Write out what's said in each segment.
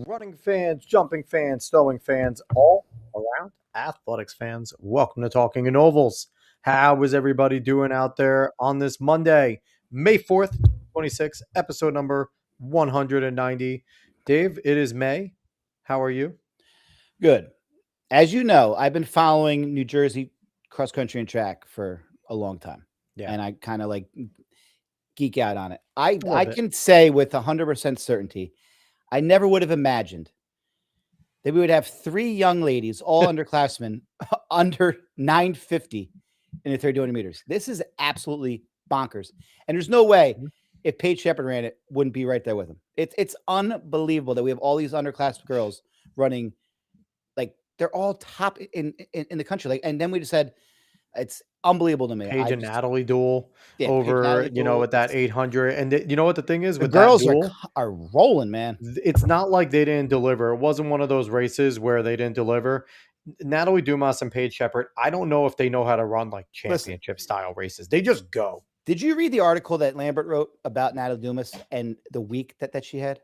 Running fans, jumping fans, throwing fans, all around athletics fans. Welcome to Talking in Ovals. How is everybody doing out there on this Monday, May 4th, 26, episode number 190? Dave, it is May. How are you? Good. As you know, I've been following New Jersey cross country and track for a long time. Yeah. And I kind of like geek out on it. I can say with 100% certainty, I never would have imagined that we would have three young ladies, all underclassmen, under 950 in the 30 meters. This is absolutely bonkers. And there's no way if Paige Shepard ran it, wouldn't be right there with them. It's unbelievable that we have all these underclass girls running, like they're all top in the country. Like, and then we just said, it's unbelievable to me. Paige and Natalie duel over, Natalie duel. at that 800. And you know what the thing is? The with girls that duel, are rolling, man. It's not like they didn't deliver. It wasn't one of those races where they didn't deliver. Natalie Dumas and Paige Shepard, I don't know if they know how to run like championship style races. They just go. Did you read the article that Lambert wrote about Natalie Dumas and the week that she had?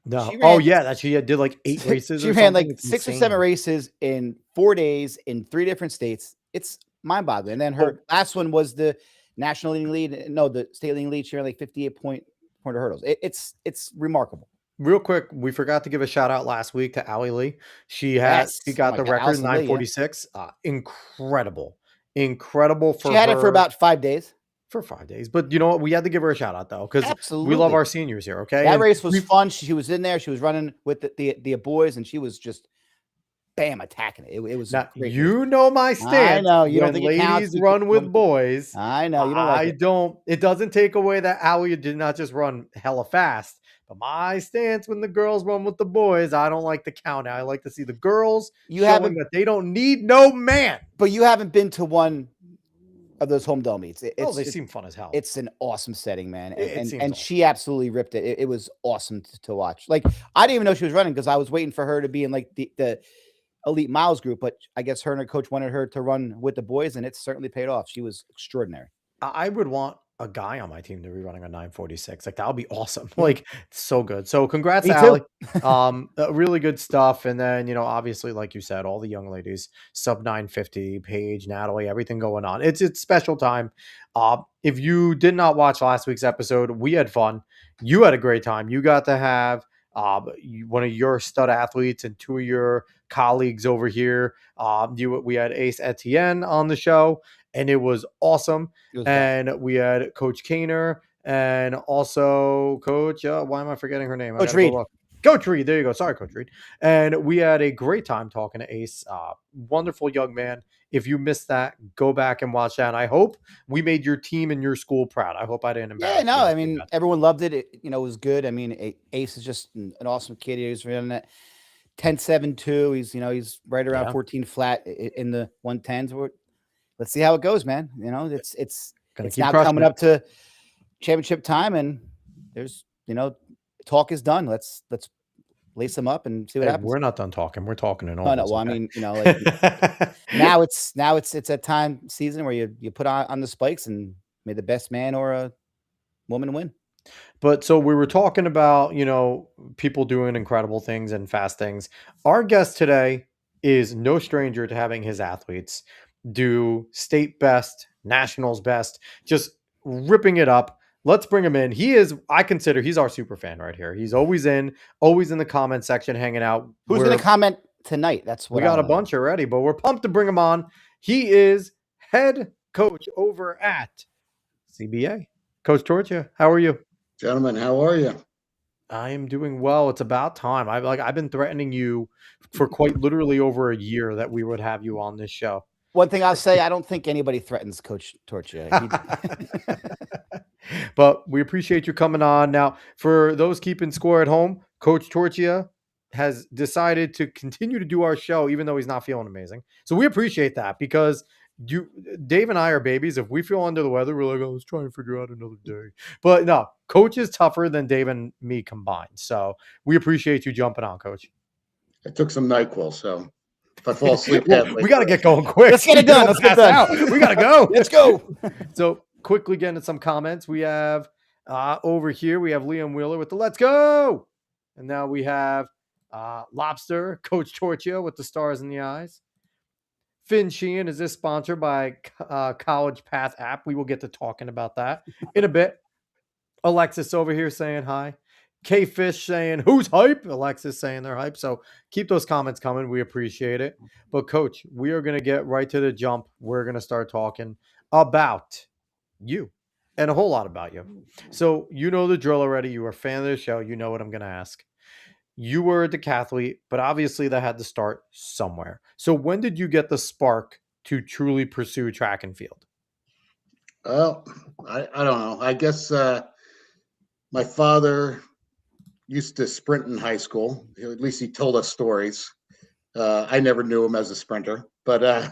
No. That she did like 8 races. She ran like 6 or 7 races in 4 days in 3 different states. It's mind-boggling. And then her last one was the national leading lead. No, the state leading lead. She ran like 58-point hurdles. It's remarkable. Real quick, we forgot to give a shout out last week to Allie Lee. She got the record 946. Incredible for her. She had it for about 5 days. For 5 days. But you know what? We had to give her a shout out though, because we love our seniors here. Okay. That race was fun. She was in there. She was running with the boys, and she was just bam attacking it. It was great. You know my stance. I know you when don't think ladies run with boys. I know you don't. I don't. It doesn't take away that Allie did not just run hella fast. But my stance when the girls run with the boys, I don't like to count it. I like to see the girls showing that they don't need no man. But you haven't been to one of those home dome meets. They seem fun as hell. It's an awesome setting, man. And she absolutely ripped it. It was awesome to watch. Like, I didn't even know she was running because I was waiting for her to be in like the elite miles group, but I guess her and her coach wanted her to run with the boys, and it certainly paid off. She was extraordinary. I would want a guy on my team to be running a 946. Like, that would be awesome. Like, it's so good. So congrats, Allie. Really good stuff. And then, obviously, like you said, all the young ladies, sub 950, Paige, Natalie, everything going on. It's special time. If you did not watch last week's episode, we had fun. You had a great time. You got to have one of your stud athletes and 2 of your colleagues over here. We had Ace Etienne on the show, and it was awesome. And we had Coach Kaner and also Coach, why am I forgetting her name? Coach Reed. Coach Reed. There you go. Sorry, Coach Reed. And we had a great time talking to Ace. Wonderful young man. If you missed that, go back and watch that. And I hope we made your team and your school proud. I hope I didn't embarrass you. I mean, everyone loved it. It was good. I mean, Ace is just an awesome kid. He was running that 10.72. He's right around 14 flat in the 110s. Let's see how it goes, man. It's now coming up to championship time, and there's talk is done. Let's lace them up and see what happens. We're not done talking. We're talking in all. No. Well, I mean, now it's that time season where you put on the spikes and may the best man or a woman win. But so we were talking about, people doing incredible things and fast things. Our guest today is no stranger to having his athletes do state best, nationals best, just ripping it up. Let's bring him in. I consider he's our super fan right here. He's always in the comment section hanging out. Who's going to comment tonight? That's We what I got a want to know. bunch already, but we're pumped to bring him on. He is head coach over at CBA. Coach Torchia, how are you? Gentlemen, how are you? I am doing well. It's about time. I've been threatening you for quite literally over a year that we would have you on this show. One thing I'll say, I don't think anybody threatens Coach Torchia. But we appreciate you coming on. Now, for those keeping score at home, Coach Torchia has decided to continue to do our show, even though he's not feeling amazing. So we appreciate that because Dave and I are babies. If we feel under the weather, we're like, oh, let's try and figure out another day. But no, Coach is tougher than Dave and me combined. So we appreciate you jumping on, Coach. I took some NyQuil, so if I fall asleep, we got to get going quick. Let's get it done. Let's get done. We got to go. Let's go. So quickly getting to some comments. We have over here, we have Liam Wheeler with the let's go. And now we have Lobster, Coach Torchia with the stars in the eyes. Finn Sheehan, is this sponsored by College Path app? We will get to talking about that in a bit. Alexis over here saying hi. K Fish saying who's hype? Alexis saying they're hype. So keep those comments coming. We appreciate it. But Coach, we are going to get right to the jump. We're going to start talking about you and a whole lot about you. So you know the drill already. You are a fan of the show. You know what I'm going to ask. You were a decathlete, but obviously that had to start somewhere. So when did you get the spark to truly pursue track and field? Well, I don't know. I guess my father used to sprint in high school. At least he told us stories. I never knew him as a sprinter, but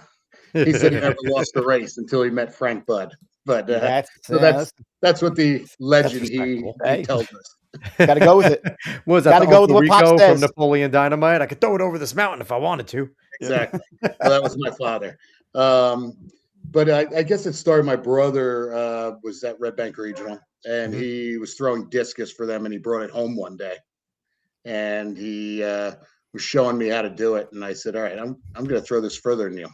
he said he never lost a race until he met Frank Budd. But that's what the legend he tells us. Got to go with it. What was that? Got to go with what Pop says. From Napoleon Dynamite. I could throw it over this mountain if I wanted to. Exactly. Well, that was my father. But I guess it started. My brother was at Red Bank Regional, and he was throwing discus for them, and he brought it home one day, and he was showing me how to do it, and I said, "All right, I'm going to throw this further than you."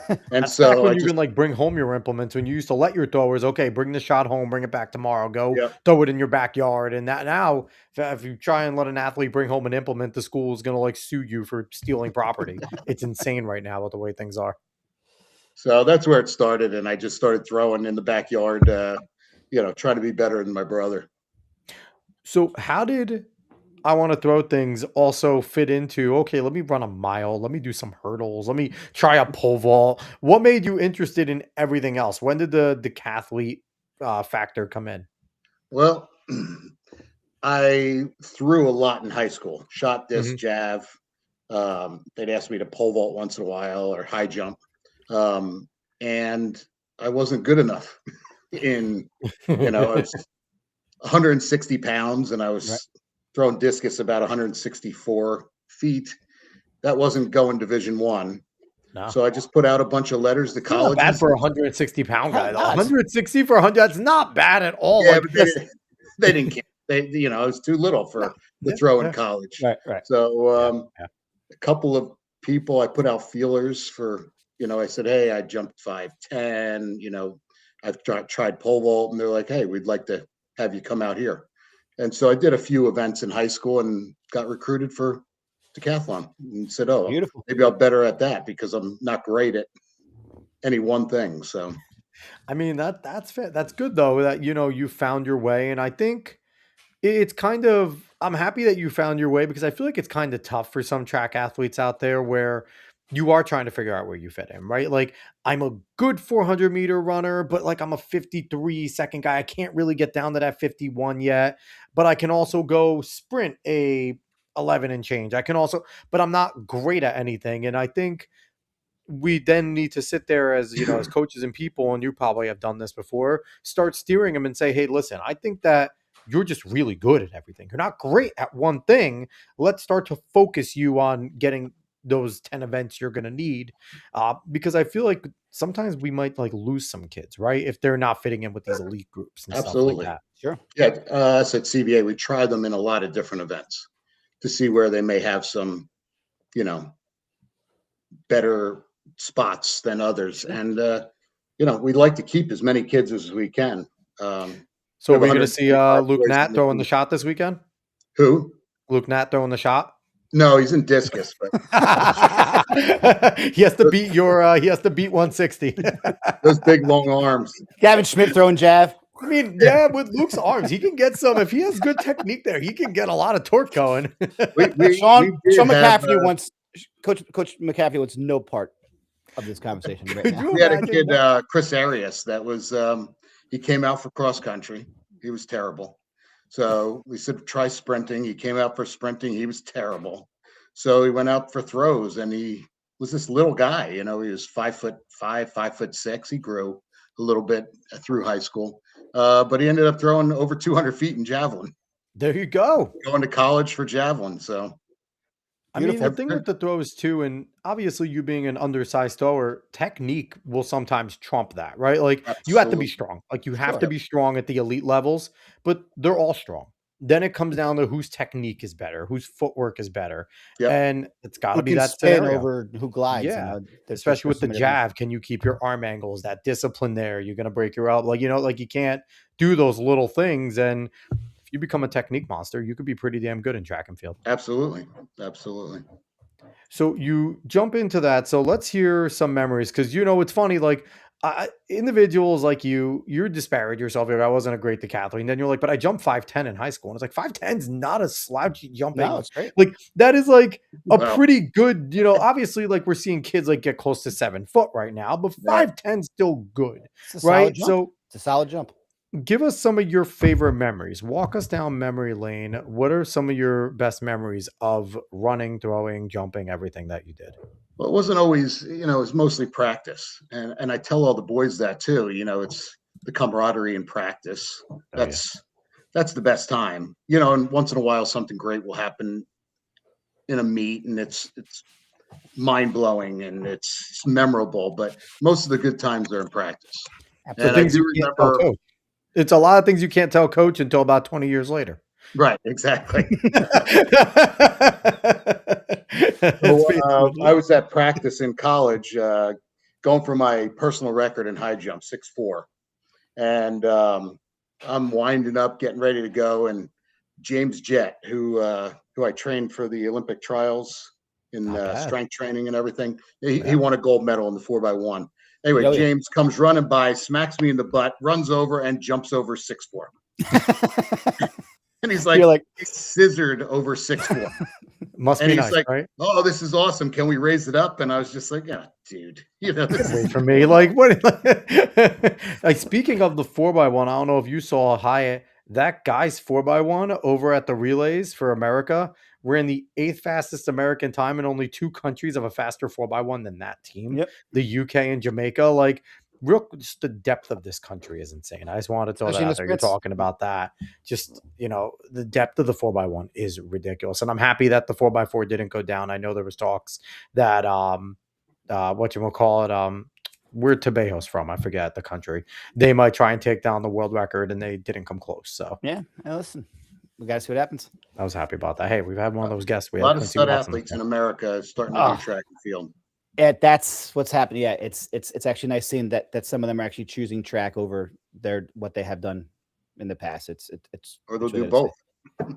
And that's so when you can like bring home your implements. When you used to let your throwers, okay, bring the shot home, bring it back tomorrow, go throw it in your backyard, and that now if you try and let an athlete bring home an implement, the school is going to like sue you for stealing property. It's insane right now with the way things are. So that's where it started, and I just started throwing in the backyard, trying to be better than my brother. So how did I want to throw things also fit into, okay, let me run a mile, let me do some hurdles, let me try a pole vault? What made you interested in everything else? When did the decathlete factor come in? Well, I threw a lot in high school, shot, disc, jav. They'd ask me to pole vault once in a while or high jump. And I wasn't good enough I was 160 pounds and I was throwing discus about 164 feet. That wasn't going Division I. No. So I just put out a bunch of letters to college. Not bad for a 160-pound guy. 160 for 100, that's not bad at all. Yeah, but they didn't care. It was too little for the throw in college. Right. So a couple of people, I put out feelers for, I said, hey, I jumped 5'10", I've tried pole vault, and they're like, hey, we'd like to have you come out here. And so I did a few events in high school and got recruited for decathlon and said, oh, beautiful. Maybe I'm better at that because I'm not great at any one thing. So, I mean, that's fair. That's good though, that, you found your way. And I think it's I'm happy that you found your way because I feel like it's kind of tough for some track athletes out there where you are trying to figure out where you fit in, right? Like I'm a good 400-meter runner, but like I'm a 53 second guy. I can't really get down to that 51 yet, but I can also go sprint a 11 and change. But I'm not great at anything. And I think we then need to sit there as, as coaches and people, and you probably have done this before, start steering them and say, hey, listen, I think that you're just really good at everything. You're not great at one thing. Let's start to focus you on getting those 10 events you're going to need. Because I feel like sometimes we might like lose some kids, right? If they're not fitting in with these elite groups and stuff like that. Sure. Yeah, us at CBA, we try them in a lot of different events to see where they may have some, you know, better spots than others. Sure. And, we'd like to keep as many kids as we can. So We are have we going to see 125 Luke boys Nat on the throwing the team. shot this weekend? Who? Luke Nat throwing the shot? No, he's in discus, but He has to beat 160. those big long arms. Gavin Schmidt throwing jab. I mean, yeah, with Luke's arms, he can get some. If he has good technique there, he can get a lot of torque going. Sean did have, McCaffrey wants Coach McCaffrey wants no part of this conversation right Could now. you we had a imagine kid, Chris Arias, that was he came out for cross country. He was terrible. So we said try sprinting. He came out for sprinting. He was terrible. So he went out for throws, and he was this little guy. He was 5'5", 5'6". He grew a little bit through high school, but he ended up throwing over 200 feet in javelin. There you go. Going to college for javelin. So I mean, the thing with the throws too, and obviously you being an undersized thrower, technique will sometimes trump that, right? Like you have to be strong. Like you have to be strong at the elite levels, but they're all strong. Then it comes down to whose technique is better, whose footwork is better, and it's got to be that scenario. Over who glides. Yeah, especially with the jab. Can you keep your arm angles? That discipline there. You're gonna break your elbow. Like you can't do those little things. And if you become a technique monster, you could be pretty damn good in track and field. Absolutely. So you jump into that. So let's hear some memories, because it's funny. Like individuals like you disparage yourself. I wasn't a great decathlete. And then you're like, but I jumped 5'10" in high school. And it's like 5'10" is not a slouchy jumping. No, it's great. Like that is like a pretty good. Obviously, like we're seeing kids like get close to 7 foot right now, but 5'10" still good, right? So it's a solid jump. Give us some of your favorite memories. Walk us down memory lane. What are some of your best memories of running, throwing, jumping, everything that you did? Well, it wasn't always, it was mostly practice. And I tell all the boys that too, it's the camaraderie in practice. That's the best time, and once in a while, something great will happen in a meet, and it's mind blowing and it's memorable, but most of the good times are in practice. And I do remember it's a lot of things you can't tell coach until about 20 years later. Right, exactly. So, I was at practice in college, going for my personal record in high jump, 6'4", and I'm winding up, getting ready to go, and James Jett, who I trained for the Olympic trials in strength training and everything, he won a gold medal in the 4x1. Anyway, James comes running by, smacks me in the butt, runs over, and jumps over 6'4". And he's like he's scissored over 6'4". Must be nice, right? Oh, this is awesome. Can we raise it up? And I was just like, yeah, dude. This is for me. Like what? Like speaking of the 4x1, I don't know if you saw Hyatt. That guy's 4x1 over at the relays for America. We're in the 8th fastest American time, and only 2 countries have a faster 4x1 than that team. The UK and Jamaica. Like, just the depth of this country is insane. I just wanted to throw that out there. You're talking about that. Just, the depth of the 4x1 is ridiculous. And I'm happy that the 4x4 didn't go down. I know there was talks that, where Tobajo's from, I forget the country. They might try and take down the world record, and they didn't come close. So yeah, listen, we got to see what happens. I was happy about that. Hey, we've had one of those guests. We a lot of stud athletes in America starting to do track and field. Yeah, that's what's happening. Yeah, it's actually nice seeing that some of them are actually choosing track over what they have done in the past. Or they'll do both.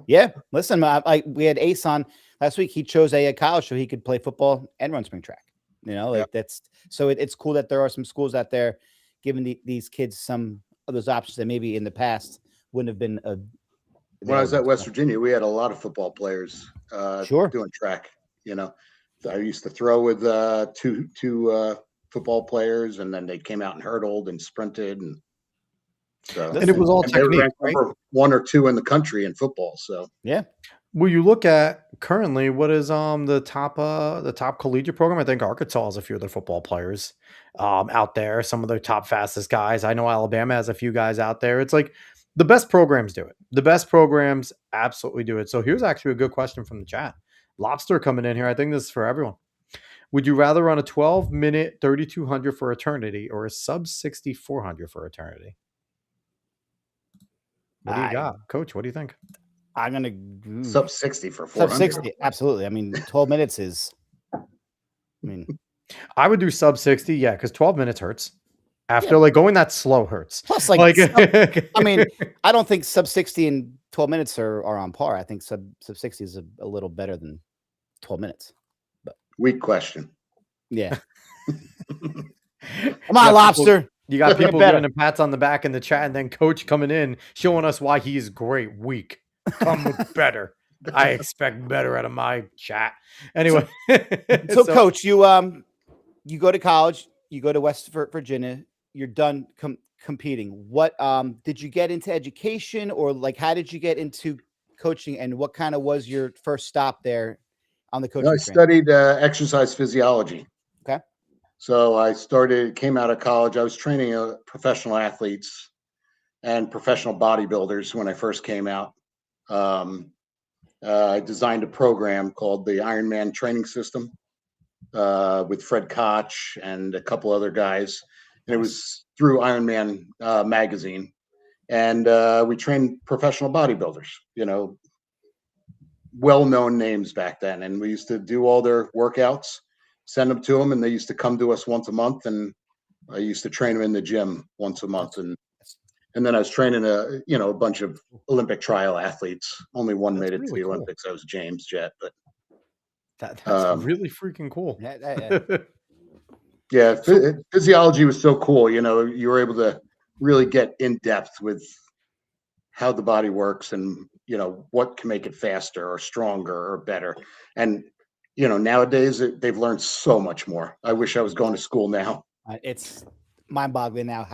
Yeah, listen, we had Ace on last week. He chose a college so he could play football and run spring track. That's so it's cool that there are some schools out there giving these kids some of those options that maybe in the past wouldn't have been. When I was at West Virginia, we had a lot of football players doing track. I used to throw with two football players, and then they came out and hurdled and sprinted, and it was all technique. Right? 1 or 2 in the country in football. So yeah. Well, you look at currently what is the top collegiate program. I think Arkansas has a few of their football players out there. Some of their top fastest guys. I know Alabama has a few guys out there. It's like the best programs do it. The best programs absolutely do it. So here's actually a good question from the chat. Lobster coming in here. I think this is for everyone. Would you rather run a 12-minute 3,200 for eternity or a sub 6,400 for eternity? What do you got, Coach? What do you think? I'm gonna Sub 60 for sub 400. 60. Absolutely. I mean, 12 minutes is. I mean, I would do sub 60, yeah, because 12 minutes hurts. After yeah. like going that slow hurts. Plus, like, Like, I mean, I don't think sub 60 and 12 minutes are on par. I think sub 60 is a little better than 12 minutes. But Weak question. yeah. You Come on, got lobster. people, you got Bring it people better. giving him pats on the back in the chat, and then Coach coming in showing us why he is great. Weak. Come with better. I expect better out of my chat. Anyway, So Coach, you go to college, you go to West Virginia, you're done competing. What did you get into education, or like how did you get into coaching, and what kind of was your first stop there on the coaching I train? studied exercise physiology. Okay. So I came out of college. I was training professional athletes and professional bodybuilders when I first came out. I designed a program called the Ironman Training System with Fred Koch and a couple other guys. And it was through Ironman magazine. And we trained professional bodybuilders, well-known names back then. And we used to do all their workouts, send them to them, and they used to come to us once a month. And I used to train them in the gym once a month. And then I was training a bunch of Olympic trial athletes. Only one made it to the Olympics. That was James Jett, but that's really freaking cool. Yeah, physiology was so cool. You were able to really get in depth with how the body works and what can make it faster or stronger or better. And nowadays they've learned so much more. I wish I was going to school now. It's mind-boggling now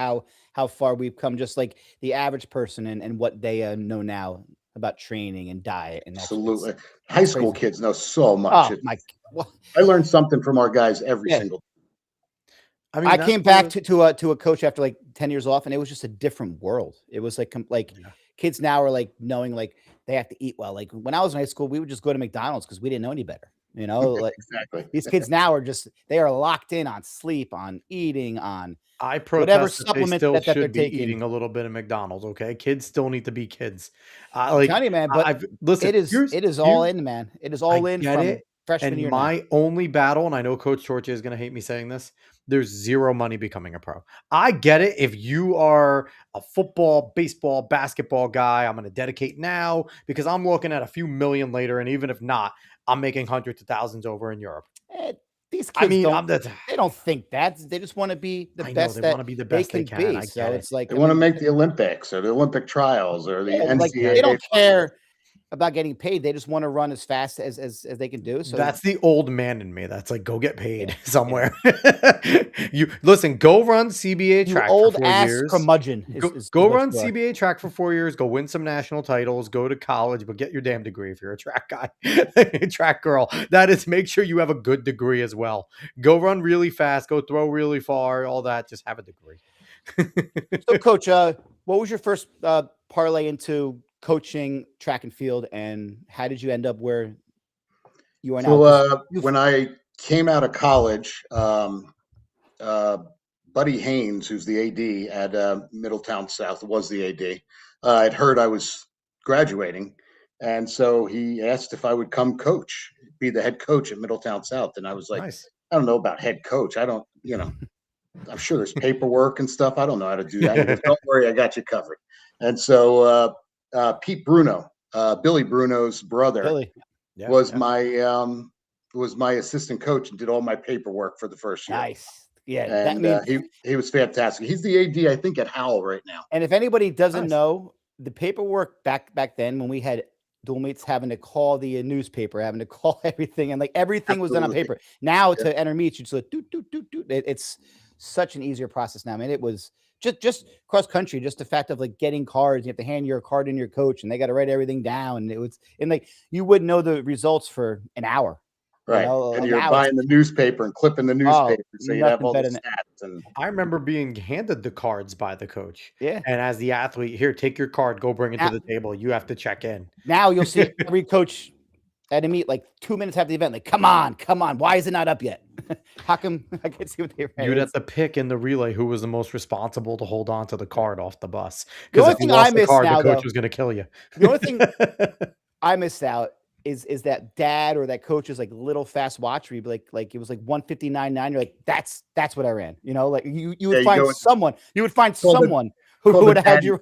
how far we've come, just like the average person and what they know now about training and diet. And absolutely, high school kids know so much. I learned something from our guys every single day. I mean, I came back to a coach after like 10 years off, and it was just a different world. It was like kids now are like knowing like they have to eat well. Like when I was in high school, we would just go to McDonald's because we didn't know any better. Like exactly. These kids now are they are locked in on sleep, on eating, on I protest whatever that supplement they still that they're should be taking. eating a little bit of McDonald's. Okay, kids still need to be kids. I'm telling you, man. But listen, it is all in, man. It is all in from freshman year. My only battle, and I know Coach Torchia is going to hate me saying this, there's zero money becoming a pro. I get it. If you are a football, baseball, basketball guy, I'm going to dedicate now because I'm looking at a few million later. And even if not, I'm making hundreds of thousands over in Europe. These kids they don't think that. They just want to be the best. They want to be the best they can. Be. So it's like they want to make the Olympics or the Olympic trials or the NCAA. Like, they don't care about getting paid. They just want to run as fast as they can do. So that's the old man in me. That's like, go get paid somewhere. You listen, go run CBA track for 4 years. Curmudgeon go run CBA track for 4 years. Go win some national titles. Go to college, but get your damn degree if you're a track guy, track girl. That is, make sure you have a good degree as well. Go run really fast. Go throw really far. All that. Just have a degree. So, Coach, what was your first parlay into coaching track and field, and how did you end up where you are now? So when I came out of college, Buddy Haynes, who's the AD at Middletown South, was the AD, I'd heard I was graduating, and so he asked if I would come be the head coach at Middletown South. And I was like, nice. I don't know about head coach. I don't, I'm sure there's paperwork and stuff. I don't know how to do that. He goes, don't worry, I got you covered. And so Pete Bruno, Billy Bruno's brother, was my assistant coach and did all my paperwork for the first year. Nice. Yeah. And he was fantastic. He's the AD, I think, at Howell right now. And if anybody doesn't know, the paperwork back then when we had dual meets, having to call the newspaper, having to call everything, and like everything was done on paper. Now to enter meets, you just like, do. It's such an easier process now. I mean, it was just cross country, just the fact of like getting cards. You have to hand your card in your coach, and they got to write everything down. And like you wouldn't know the results for an hour. Right. And you're buying the newspaper and clipping the newspaper so you have all the stats. And I remember being handed the cards by the coach. Yeah. And as the athlete, here, take your card, go bring it to the table. You have to check in. Now you'll see every coach at a meet like 2 minutes after the event, like, come on, why is it not up yet? How come I can't see what they were? You'd have to pick in the relay who was the most responsible to hold on to the card off the bus. The Because only if you thing I lost the miss card, the now, coach though, was going to kill you. the only thing I missed out is that dad or that coach's like little fast watch where you'd be like it was like 159.9. You're like, that's what I ran. You know, like you would find someone, who would have had you.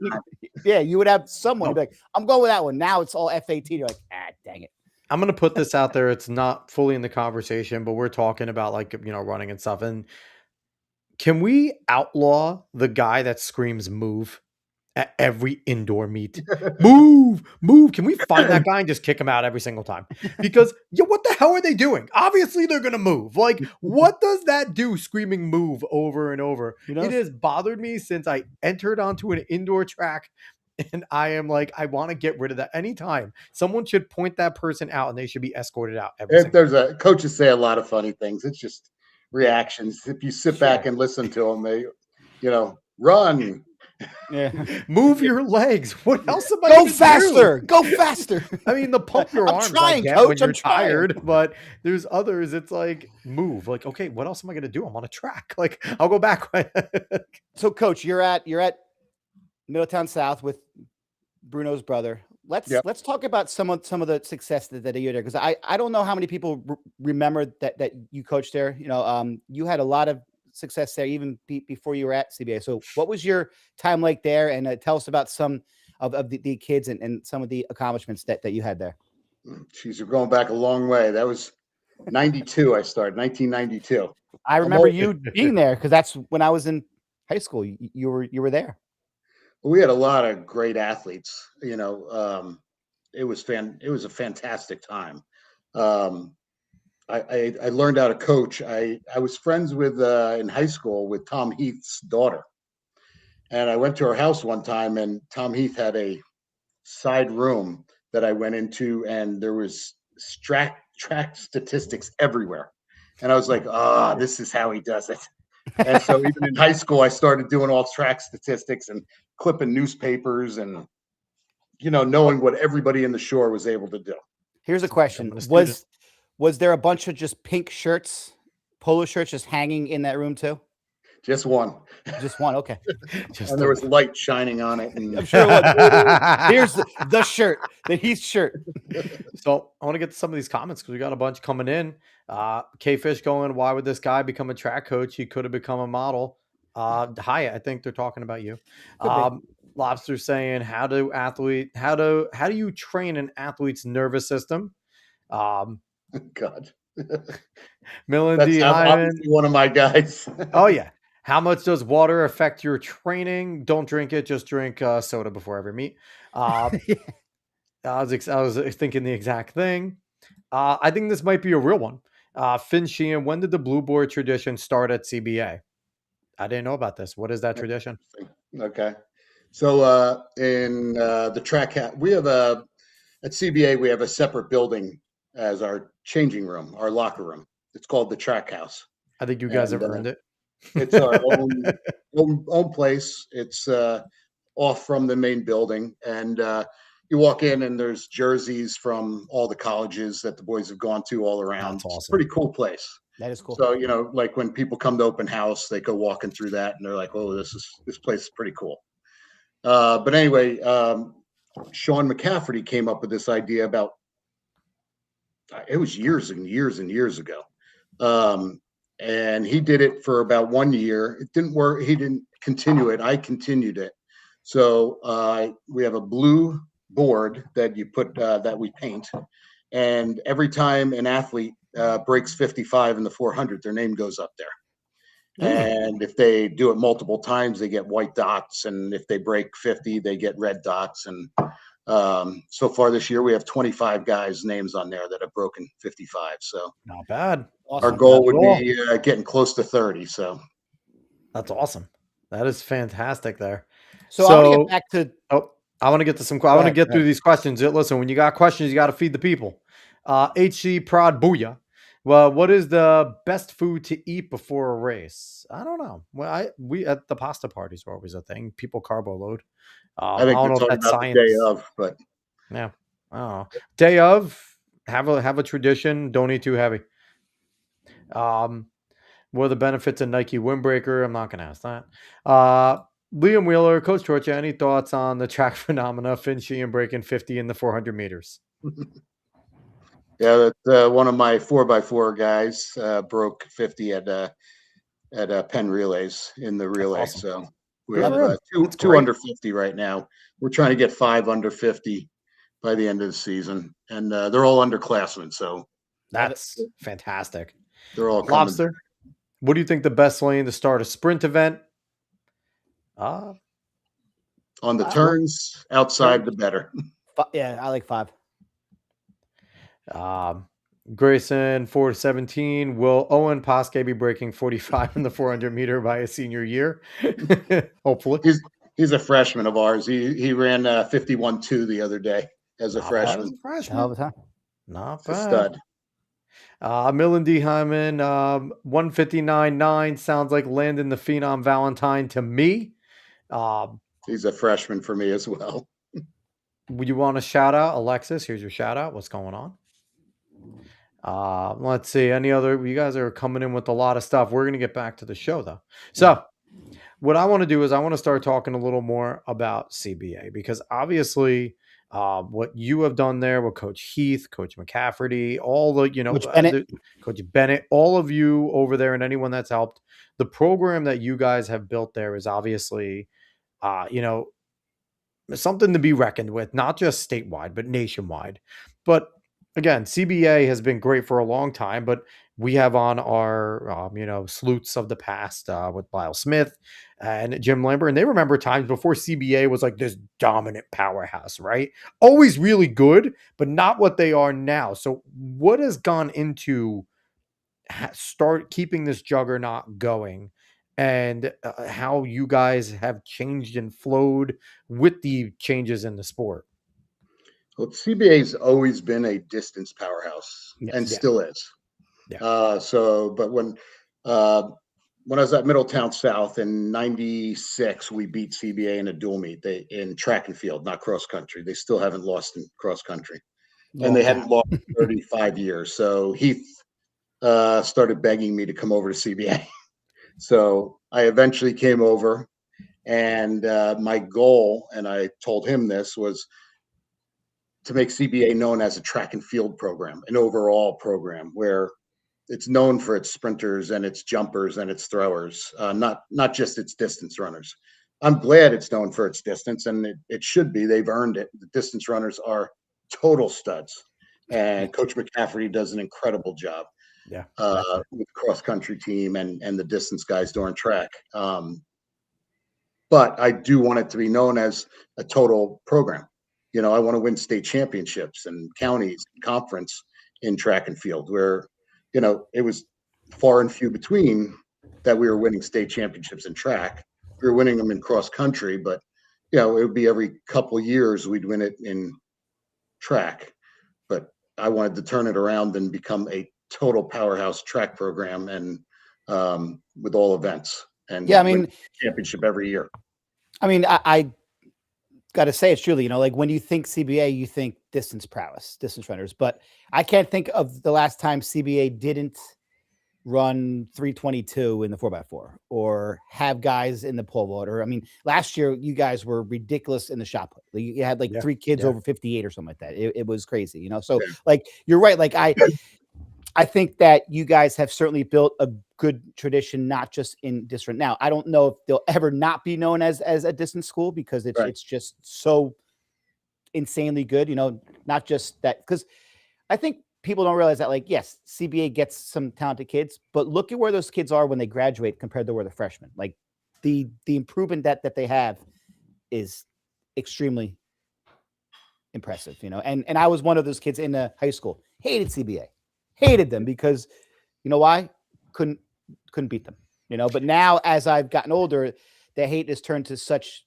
Yeah, you would have someone. You'd be like, I'm going with that one. Now it's all FAT. You're like, dang it. I'm going to put this out there. It's not fully in the conversation, but we're talking about like, running and stuff. And can we outlaw the guy that screams move at every indoor meet? Move. Can we find that guy and just kick him out every single time? Because what the hell are they doing? Obviously they're going to move. Like, what does that do, screaming move over and over? It has bothered me since I entered onto an indoor track. And I am like, I want to get rid of that anytime. Someone should point that person out and they should be escorted out. Coaches say a lot of funny things. It's just reactions. If you sit back and listen to them, they, run. Yeah. Move your legs. What else am I Go faster. Go faster. I mean, the pump your arms trying, I get coach, when you're tired, but there's others. It's like, move. Like, okay, what else am I going to do? I'm on a track. Like, I'll go back. So, Coach, you're at Middletown South with Bruno's brother. Let's talk about some of the success that you had there, because I don't know how many people remember that you coached there. You had a lot of success there even before you were at CBA. So what was your time like there? And tell us about some of the kids and some of the accomplishments that you had there. Jeez, you're going back a long way. That was 92. I started 1992. I remember you being there because that's when I was in high school. You were there. We had a lot of great athletes. It was a fantastic time. I learned how to coach. I was friends with in high school with Tom Heath's daughter, and I went to her house one time, and Tom Heath had a side room that I went into, and there was track statistics everywhere, and I was like, this is how he does it. And so even in high school, I started doing all track statistics and clipping newspapers and, knowing what everybody in the shore was able to do. Here's a question. Was there a bunch of just pink shirts, polo shirts just hanging in that room too? Just one. Just one. Okay. And there was light shining on it. And I'm sure it was. Here's the shirt, the Heath shirt. So I want to get to some of these comments because we got a bunch coming in. K-Fish going, why would this guy become a track coach? He could have become a model. Hyatt, I think they're talking about you. Lobster saying, how do you train an athlete's nervous system? God. Melody, obviously one of my guys. Oh yeah. How much does water affect your training? Don't drink it. Just drink soda before every meet. I was thinking the exact thing. I think this might be a real one. Finn Sheehan, when did the blue board tradition start at CBA? I didn't know about this. What is that tradition? Okay. So in the track, we have at CBA, we have a separate building as our changing room, our locker room. It's called the track house. I think you guys have earned it. It's our own place. It's off from the main building, and you walk in and there's jerseys from all the colleges that the boys have gone to all around. That's awesome. It's a pretty cool place. That is cool. So, like when people come to open house, they go walking through that and they're like, oh, this place is pretty cool. But anyway, Sean McCafferty came up with this idea about, it was years and years and years ago. And he did it for about 1 year. It didn't work. He didn't continue it. I continued it. So we have a blue board that you put that we paint, and every time an athlete breaks 55 in the 400, their name goes up there. And if they do it multiple times, they get white dots, and if they break 50, they get red dots. And so far this year, we have 25 guys' names on there that have broken 55. So not bad. Awesome. Our goal would be getting close to 30. So that's awesome. That is fantastic there. So I want to get back to. I want to get to some. I want to get through these questions. Listen, when you got questions, you got to feed the people. HC Prod Booyah. Well, what is the best food to eat before a race? I don't know. Well, we at the pasta parties were always a thing. People carbo load. I think you're talking about the day of, but yeah. I don't know. Day of, have a tradition. Don't eat too heavy. What are the benefits of Nike windbreaker? I'm not going to ask that. Liam Wheeler, Coach Torchia, any thoughts on the track phenomena, finishing and breaking 50 in the 400 meters? Yeah, that's one of my 4x4 guys broke 50 at Penn Relays in the relay. Awesome. So we Good have for him. two under 50 right now. We're trying to get 5 under 50 by the end of the season, and they're all underclassmen. So that's fantastic. They're all Lobster. coming. What do you think the best lane to start a sprint event? On the turns, outside the better. Yeah, I like 5. Grayson 4-17. Will Owen Pasque be breaking 45 in the 400 meter by his senior year? Hopefully. He's a freshman of ours. He ran 51.2 the other day as a freshman. All the time. Not bad. Stud. Millen D. Hyman, 159.9 sounds like Landon the Phenom Valentine to me. He's a freshman for me as well. Would you want to shout out Alexis? Here's your shout out. What's going on? Let's see. Any other? You guys are coming in with a lot of stuff. We're going to get back to the show though. So what I want to do is I want to start talking a little more about CBA, because obviously what you have done there with Coach Heath, Coach McCafferty, all the, Coach Bennett, all of you over there, and anyone that's helped, the program that you guys have built there is obviously, something to be reckoned with, not just statewide, but nationwide. But again, CBA has been great for a long time, but we have on our, sleuths of the past with Lyle Smith and Jim Lambert, and they remember times before CBA was like this dominant powerhouse, right? Always really good, but not what they are now. So what has gone into start keeping this juggernaut going, and how you guys have changed and flowed with the changes in the sport? Well, CBA's always been a distance powerhouse, still is. Yeah. But when I was at Middletown South in '96, we beat CBA in a dual meet. In track and field, not cross country. They still haven't lost in cross country, and they hadn't lost in 35 years. So Heath started begging me to come over to CBA. So I eventually came over, and my goal, and I told him this, was to make CBA known as a track and field program, an overall program where it's known for its sprinters and its jumpers and its throwers, not just its distance runners. I'm glad it's known for its distance, and it should be. They've earned it. The distance runners are total studs, and Coach McCafferty does an incredible job. Yeah, with the cross country team and the distance guys during track. But I do want it to be known as a total program. I want to win state championships and counties and conference in track and field, where, it was far and few between that we were winning state championships in track. We were winning them in cross country, but, it would be every couple of years we'd win it in track. But I wanted to turn it around and become a total powerhouse track program, and with all events, and win championship every year. I got to say, it's truly, like when you think CBA, you think distance prowess, distance runners, but I can't think of the last time CBA didn't run 322 in the 4x4 or have guys in the pole vault. Or, last year you guys were ridiculous in the shot put. You had 3 kids over 58 or something like that. It was crazy, So you're right. I think that you guys have certainly built a good tradition, not just in distance. Now, I don't know if they'll ever not be known as a distance school, because it's just so insanely good, not just that, because I think people don't realize that, yes, CBA gets some talented kids, but look at where those kids are when they graduate compared to where they're freshmen. The improvement that they have is extremely impressive, and I was one of those kids in high school, hated CBA. Hated them because, why? Couldn't beat them, But now, as I've gotten older, the hate has turned to such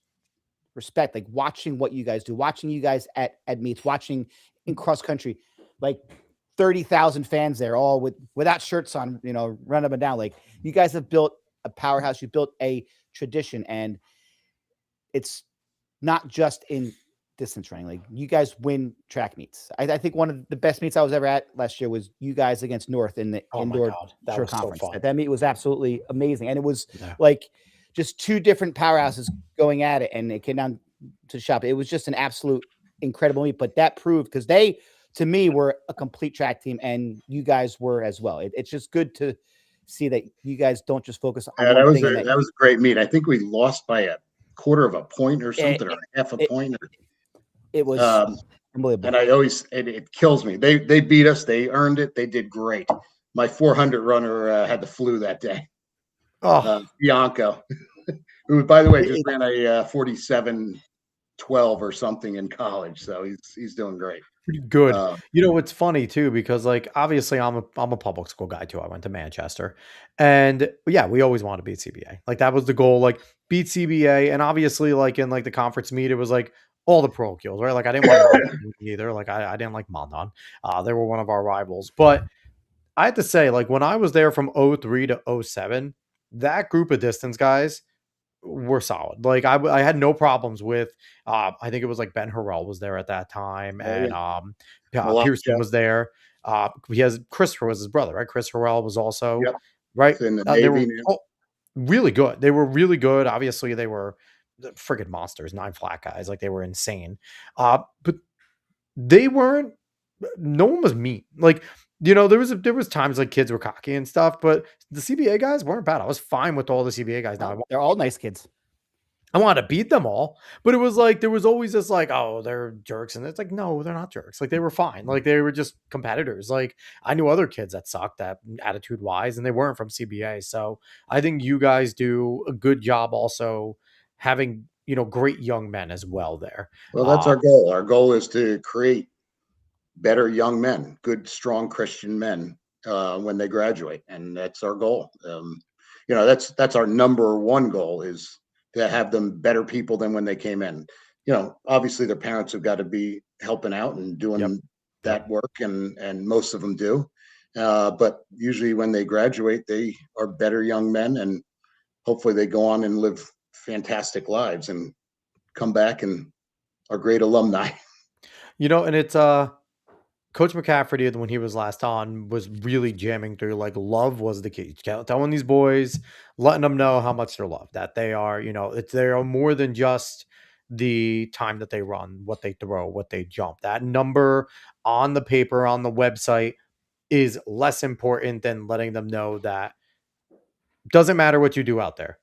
respect. Watching what you guys do, watching you guys at meets, watching in cross country, 30,000 fans there, all without shirts on, run up and down. You guys have built a powerhouse. You built a tradition, and it's not just in distance running. Like you guys win track meets. I think one of the best meets I was ever at last year was you guys against North in the Oh my indoor God, that short was so conference. fun. That meet was absolutely amazing, and it was Yeah. like just two different powerhouses going at it, and it came down to shop. It was just an absolute incredible meet. But that proved because they, to me, were a complete track team, and you guys were as well. It's just good to see that you guys don't just focus on Yeah, one thing, and that that was a great meet. I think we lost by a quarter of a point or it, something, or half a it, point. it was Um, unbelievable. and I always it kills me. They beat us. They earned it. They did great. My 400 runner had the flu that day. Oh, Bianco, who by the way just It- ran a 47:12 or something in college, so he's doing great. pretty good. Uh, You know, it's funny too because like obviously I'm a public school guy too. I went to Manchester, and yeah, we always wanted to beat CBA. Like that was the goal. Like beat CBA, and obviously like in like the conference meet, it was like all the parochials, right? Like I didn't want Mondon either. Like I didn't like Mondon. They were one of our rivals, but I had to say like when I was there from '03 to '07, that group of distance guys were solid. Like I had no problems with. I think it was like Ben Harrell was there at that time, oh and yeah, Pearson Malaka, was there. He has Christopher was his brother, right? Chris Harrell was also yep, right. it's in the They were Navy now. really good. They were really good. Obviously, they were the friggin' monsters, 9 flat guys. Like they were insane. But they weren't. No one was mean. Like you know, there was times like kids were cocky and stuff, but the CBA guys weren't bad. I was fine with all the CBA guys. Now they're all nice kids. I wanted to beat them all, but it was like there was always this like, oh, they're jerks, and it's like, no, they're not jerks. Like they were fine. Like they were just competitors. Like I knew other kids that sucked that attitude wise, and they weren't from CBA. So I think you guys do a good job also having great young men as well there. Well, that's our goal. Our goal is to create better young men, good, strong Christian men when they graduate, and that's our goal. That's our number one goal is to have them better people than when they came in. Obviously their parents have got to be helping out and Yep. doing that work, and most of them do. But usually when they graduate, they are better young men, and hopefully they go on and live fantastic lives and come back and are great alumni. And it's Coach McCafferty, when he was last on, was really jamming through. Like, love was the key. Telling these boys, letting them know how much they're loved, that they are, they are more than just the time that they run, what they throw, what they jump. That number on the paper, on the website, is less important than letting them know that doesn't matter what you do out there,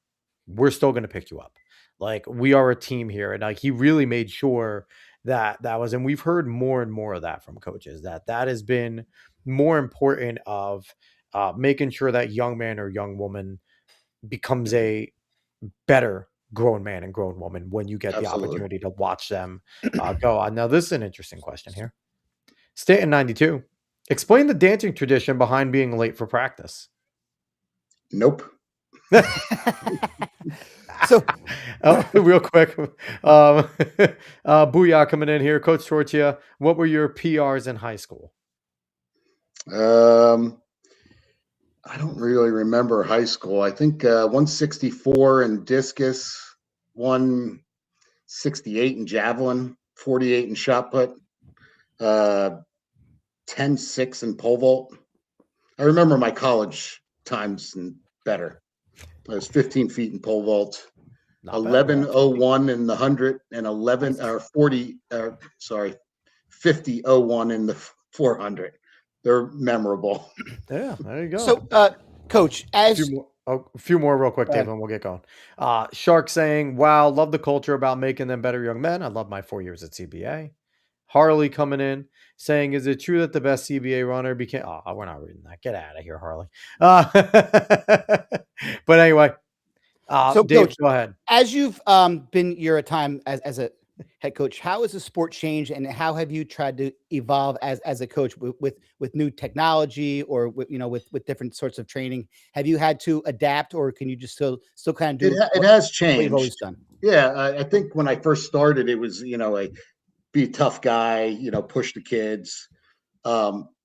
we're still going to pick you up. Like we are a team here, and like he really made sure that was, and we've heard more and more of that from coaches that has been more important of making sure that young man or young woman becomes a better grown man and grown woman when you get the Absolutely. opportunity to watch them go on. Now, this is an interesting question here. Stanton 92. Explain the dancing tradition behind being late for practice. Nope. So real quick, Booyah coming in here. Coach Torchia, what were your PRs in high school? I don't really remember high school. I think 164 in discus, 168 in javelin, 48 in shot put, 10.6 in pole vault. I remember my college times and better. I was 15 feet in pole vault, 11:01 in the 100, and 11 or 40. Sorry, 50:01 in the 400. They're memorable. Yeah, there you go. So, Coach, a few more real quick, Dave, and we'll get going. Shark saying, wow, love the culture about making them better young men. I love my 4 years at CBA. Harley coming in saying, is it true that the best CBA runner became... Oh, we're not reading that. Get out of here, Harley. But anyway, so Dave, Coach, go ahead. As you've been your time as a head coach, how has the sport changed, and how have you tried to evolve as a coach with new technology or with different sorts of training? Have you had to adapt, or can you just still kind of do it has what you've changed. always done? Yeah, I think when I first started, it was be a tough guy, push the kids.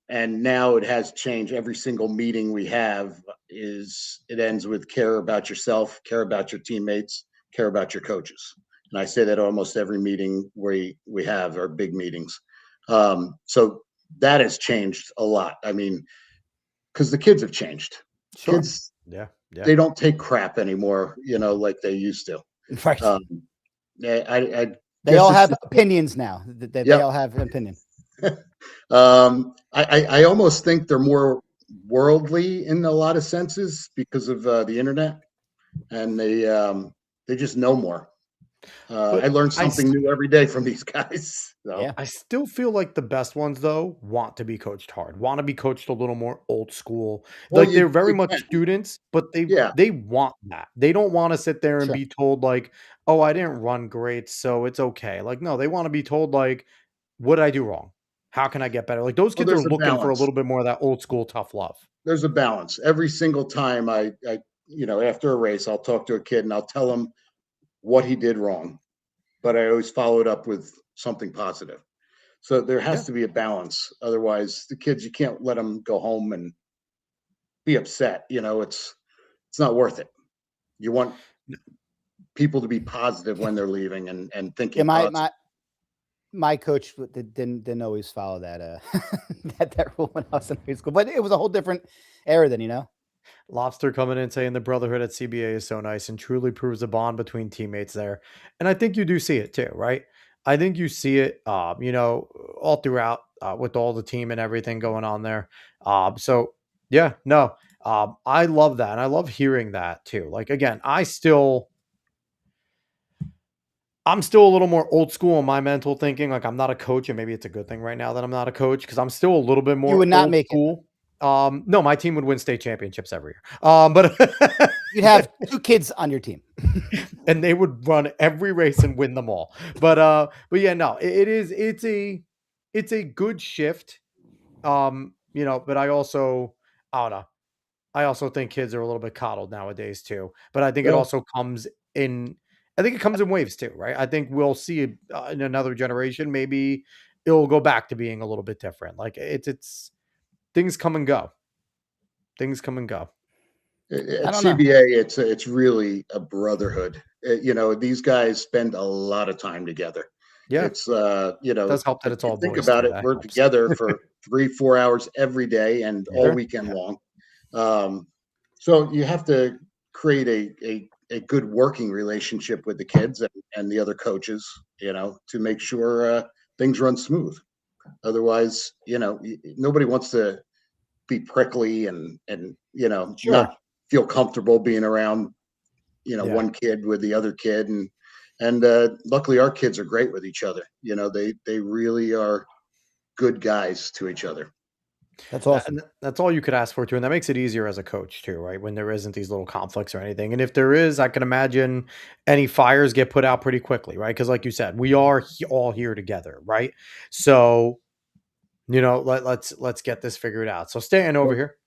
And now it has changed. Every single meeting we have it ends with care about yourself, care about your teammates, care about your coaches. And I say that almost every meeting we have our big meetings. So that has changed a lot. I mean, because the kids have changed. Sure. Kids, Yeah. Yeah. they don't take crap anymore, like they used to. Right. I They all guess have opinions now. They all have an opinion. I almost think they're more worldly in a lot of senses because of the internet, and they just know more. I But learn I something new every day from these guys. So. Yeah. I still feel like the best ones though want to be coached hard, want to be coached a little more old school. Well, Like they're very you much can. students, but they Yeah. they want that. They don't want to sit there and Sure. be told like, "Oh, I didn't run great, so it's okay." Like no, they want to be told like, "What did I do wrong? How can I get better?" Like those Well, kids are there's a looking for a balance. little bit more of that old school tough love. There's a balance. Every single time after a race, I'll talk to a kid and I'll tell him what he did wrong, but I always follow it up with something positive. So there Yeah. has to be a balance. Otherwise, the kids, you can't let them go home and be upset. It's not worth it. You want people to be positive when they're leaving and Yeah, thinking positive. my coach didn't always follow that that rule when I was in high school, but it was a whole different era then. Lobster coming in saying the brotherhood at CBA is so nice and truly proves a bond between teammates there. And I think you do see it too, right? I think you see it, all throughout with all the team and everything going on there. So yeah, no, I love that. And I love hearing that too. Like, again, I'm still a little more old school in my mental thinking. Like I'm not a coach, and maybe it's a good thing right now that I'm not a coach because I'm still a little bit You more would not old make it. school. No, my team would win state championships every year. But You'd have 2 kids on your team. and they would run every race and win them all. But yeah, no, it's a good shift. But I don't know. I also think kids are a little bit coddled nowadays too. But I think it Well, also comes in. I think it comes in waves too, right? I think we'll see it, in another generation. Maybe it'll go back to being a little bit different. Like it's things come and go. Things come and go. I at don't know. CBA, it's really a brotherhood. These guys spend a lot of time together. Yeah, It's does help that if it's you all think boys about too. it, That we're helps. together for 3-4 hours every day and Yeah, all Sure. weekend yeah, long. So you have to create a good working relationship with the kids and the other coaches, to make sure things run smooth. Otherwise, nobody wants to be prickly and Sure. not feel comfortable being around yeah. one kid with the other kid, and luckily our kids are great with each other. They really are good guys to each other. That's awesome. That's all you could ask for too, and that makes it easier as a coach too, right? When there isn't these little conflicts or anything, and if there is, I can imagine any fires get put out pretty quickly, right? Because like you said, we are all here together, right? So let's get this figured out. So staying over Well, here,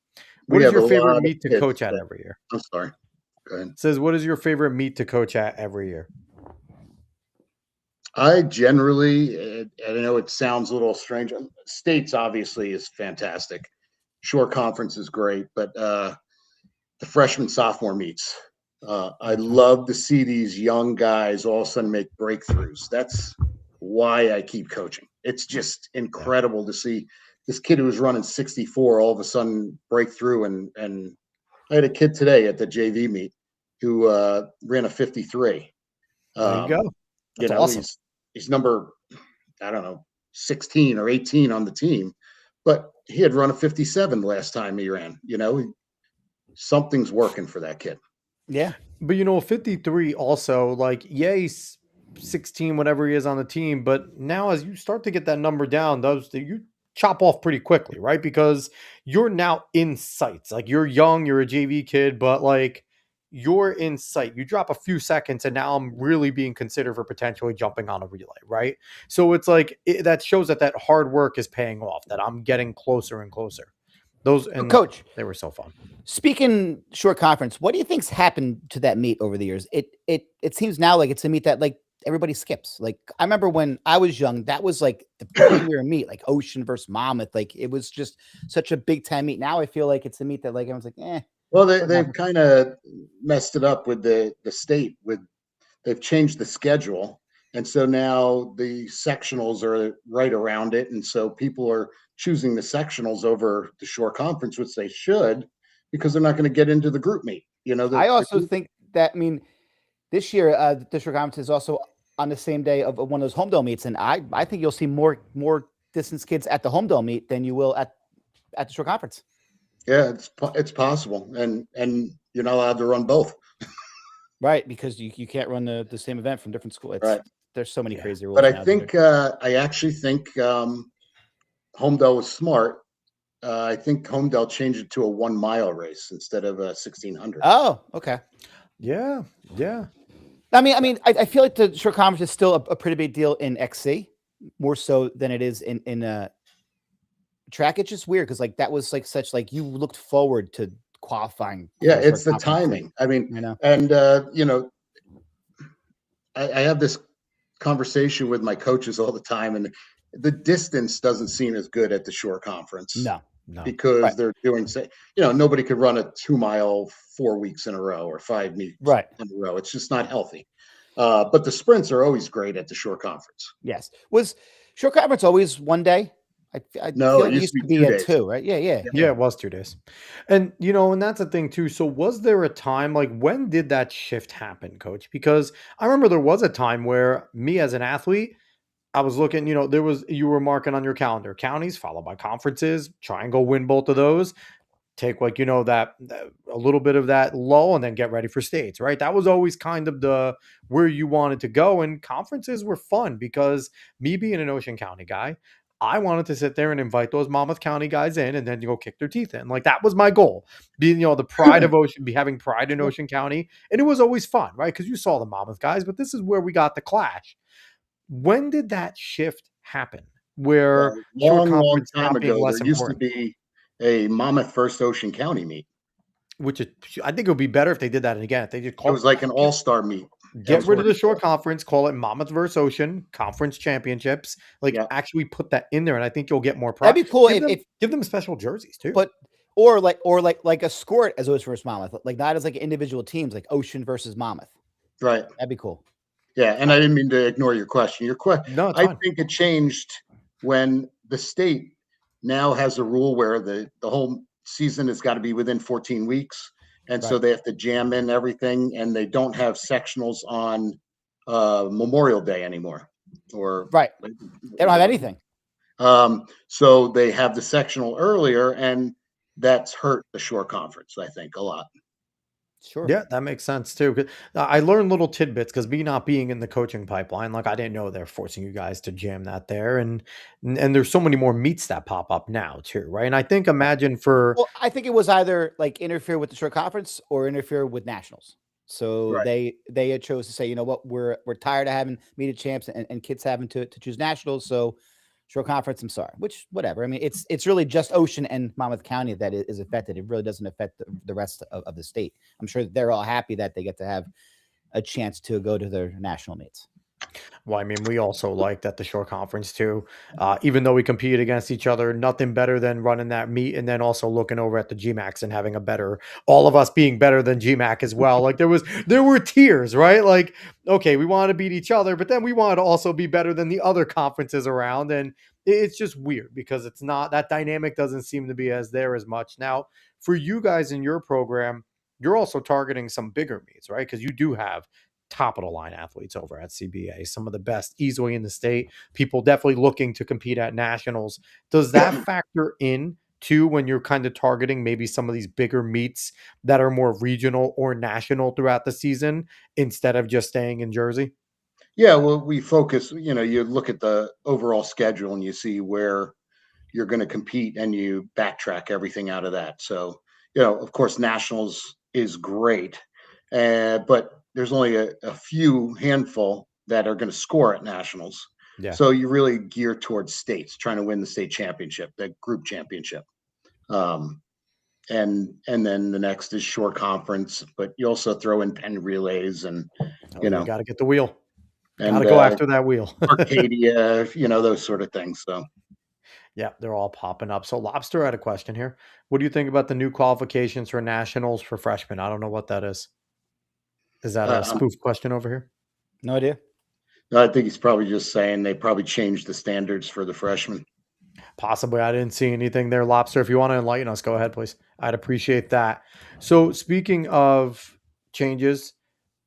we what is have a your favorite lot of meet to kids coach at that. every year? I'm sorry. Go ahead. It says, what is your favorite meet to coach at every year? I generally, I know it sounds a little strange. States obviously is fantastic. Shore conference is great, but the freshman sophomore meets. I Okay. love to see these young guys all of a sudden make breakthroughs. That's why I keep coaching. It's just Yeah, incredible to see this kid who was running 64 all of a sudden break through. And I had a kid today at the JV meet who ran a 53. there you go. Um, That's awesome. he's number, I don't know, 16 or 18 on the team, but he had run a 57 the last time he ran. Something's working for that kid. Yeah. But 53 also, like, yeah, he's 16, whatever he is on the team. But now, as you start to get that number down, you chop off pretty quickly, right? Because you're now in sights. Like, you're young, you're a JV kid, but like, you're in sight. You drop a few seconds, and now I'm really being considered for potentially jumping on a relay, right? So it's like that shows that hard work is paying off, that I'm getting closer and closer. Those, So, and coach, they were so fun. speaking short conference, what do you think's happened to that meet over the years? It seems now like it's a meet that like everybody skips. Like I remember when I was young, that was like the premier meet, like Ocean versus Monmouth. Like it was just such a big time meet. Now I feel like it's a meet that like everyone's like, Well, doesn't they've happen. kind of messed it up with the state with they've changed the schedule. And so now the sectionals are right around it. And so people are choosing the sectionals over the shore conference, which they should, because they're not going to get into the group meet. I also think that, I mean, this year, the district conference is also on the same day of one of those home dome meets. And I think you'll see more distance kids at the home dome meet than you will at the shore conference. Yeah, it's possible. And you're not allowed to run both. Right, because you can't run the same event from different schools. Right. There's so many crazy rules. But I now, think I actually think Homedale was smart. I think Homedale changed it to a 1 mile race instead of a 1600. Oh, okay. Yeah. I feel like the short conference is still a pretty big deal in XC, more so than it is in track. It's just weird because like that was like such like you looked forward to qualifying. Yeah, it's the timing. I mean, and I have this conversation with my coaches all the time, and the distance doesn't seem as good at the shore conference. No. Because they're doing, nobody could run a 2 mile 4 weeks in a row or 5 meets in a row. It's just not healthy. But the sprints are always great at the shore conference. Yes. Was shore conference always one day? No, it used to be 2 days. 2, right? Yeah, it was 2 days. And, and that's the thing too. So was there a time, like when did that shift happen, Coach? Because I remember there was a time where me as an athlete, I was looking, you were marking on your calendar, counties followed by conferences, try and go win both of those, take like, that a little bit of that lull and then get ready for states, right? That was always kind of where you wanted to go. And conferences were fun because me being an Ocean County guy, I wanted to sit there and invite those Monmouth County guys in and then go kick their teeth in. Like that was my goal, being, the pride of Ocean, having pride in Ocean County. And it was always fun, right? Because you saw the Monmouth guys, but this is where we got the clash. When did that shift happen? Where long time ago, there used to be a Monmouth First Ocean County meet. Which is, I think it would be better if they did that again. If they just it was like an all-star meet. Get rid of the shore conference, call it Monmouth versus Ocean Conference Championships. Actually put that in there, and I think you'll get more pride. That'd be cool. Give them special jerseys too. But or like a score it as Ocean versus Monmouth, like not as like individual teams, like Ocean versus Monmouth. Right. That'd be cool. Yeah, and I didn't mean to ignore your question. No, I think it changed when the state now has a rule where the whole season has got to be within 14 weeks. And so they have to jam in everything, and they don't have sectionals on Memorial Day anymore. They don't have anything. So they have the sectional earlier, and that's hurt the shore conference, I think, a lot. Sure. Yeah, that makes sense too. I learned little tidbits because me not being in the coaching pipeline, like I didn't know they're forcing you guys to jam that there, and there's so many more meets that pop up now too, right? And I think I think it was either like interfere with the short conference or interfere with nationals. So they had chose to say, you know what, we're tired of having meet of champs and kids having to choose nationals. So short conference, I'm sorry, which whatever. I mean, it's really just Ocean and Monmouth County that is affected. It really doesn't affect the rest of the state. I'm sure they're all happy that they get to have a chance to go to their national meets. Well, I mean, we also like that the shore conference too, even though we compete against each other, nothing better than running that meet and then also looking over at the GMACs and having all of us being better than GMAC as well. Like there were tiers, right? Like, okay, we want to beat each other, but then we want to also be better than the other conferences around. And it's just weird because it's not, that dynamic doesn't seem to be as much. Now, for you guys in your program, you're also targeting some bigger meets, right? Because you do have top of the line athletes over at CBA, some of the best easily in the state, people definitely looking to compete at nationals. Does that factor in too when you're kind of targeting maybe some of these bigger meets that are more regional or national throughout the season instead of just staying in Jersey? Yeah, well, we focus, you look at the overall schedule and you see where you're going to compete and you backtrack everything out of that. So, of course, nationals is great, but there's only a few handful that are going to score at nationals. Yeah. So you really gear towards states, trying to win the state championship, the group championship. And then the next is shore conference, but you also throw in pen relays and, you got to get the wheel. And got to go after that wheel. Arcadia, those sort of things. So. Yeah, they're all popping up. So Lobster had a question here. What do you think about the new qualifications for nationals for freshmen? I don't know what that is. Is that a spoof question over here? No idea. No, I think he's probably just saying they probably changed the standards for the freshmen. Possibly. I didn't see anything there, Lobster. If you want to enlighten us, go ahead, please. I'd appreciate that. So, speaking of changes,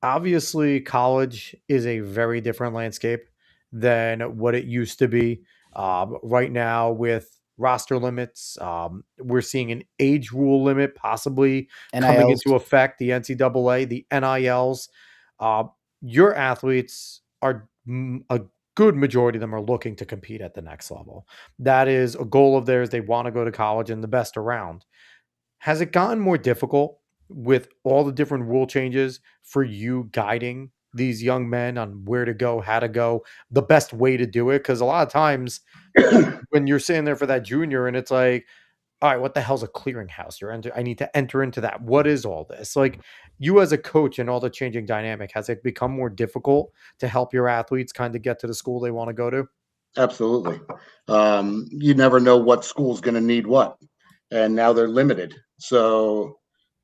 obviously, college is a very different landscape than what it used to be. Right now, with roster limits, we're seeing an age rule limit possibly coming NILs. into effect. The NCAA, the NILs. Uh, your athletes are a good majority of them are looking to compete at the next level. That is a goal of theirs. They want to go to college and the best around. Has it gotten more difficult with all the different rule changes for you guiding these young men on where to go, how to go, the best way to do it? Because a lot of times when you're sitting there for that junior and it's like, all right, what the hell's a clearinghouse? I need to enter into that. What is all this? Like you as a coach and all the changing dynamic, has it become more difficult to help your athletes kind of get to the school they want to go to? Absolutely. You never know what school's going to need what, and now they're limited. So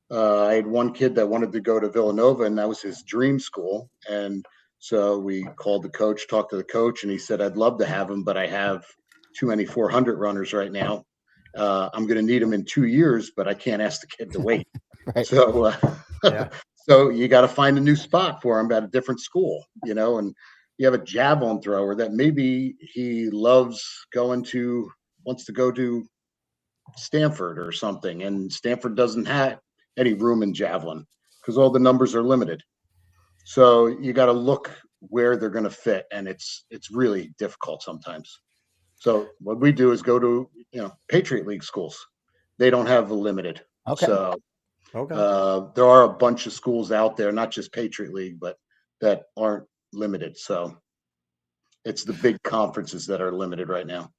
I had one kid that wanted to go to Villanova, and that was his dream school. And so we called the coach, talked to the coach, and he said, "I'd love to have him, but I have too many 400 runners right now. I'm going to need him in 2 years, but I can't ask the kid to wait." Right. So, Yeah. so you got to find a new spot for him at a different school, and you have a javelin thrower that maybe he loves wants to go to Stanford or something, and Stanford doesn't have any room in javelin because all the numbers are limited. So you got to look where they're going to fit, and it's really difficult sometimes. So what we do is go to Patriot League schools. They don't have a limited. Okay. So Okay. there are a bunch of schools out there, not just Patriot League, but that aren't limited. So it's the big conferences that are limited right now.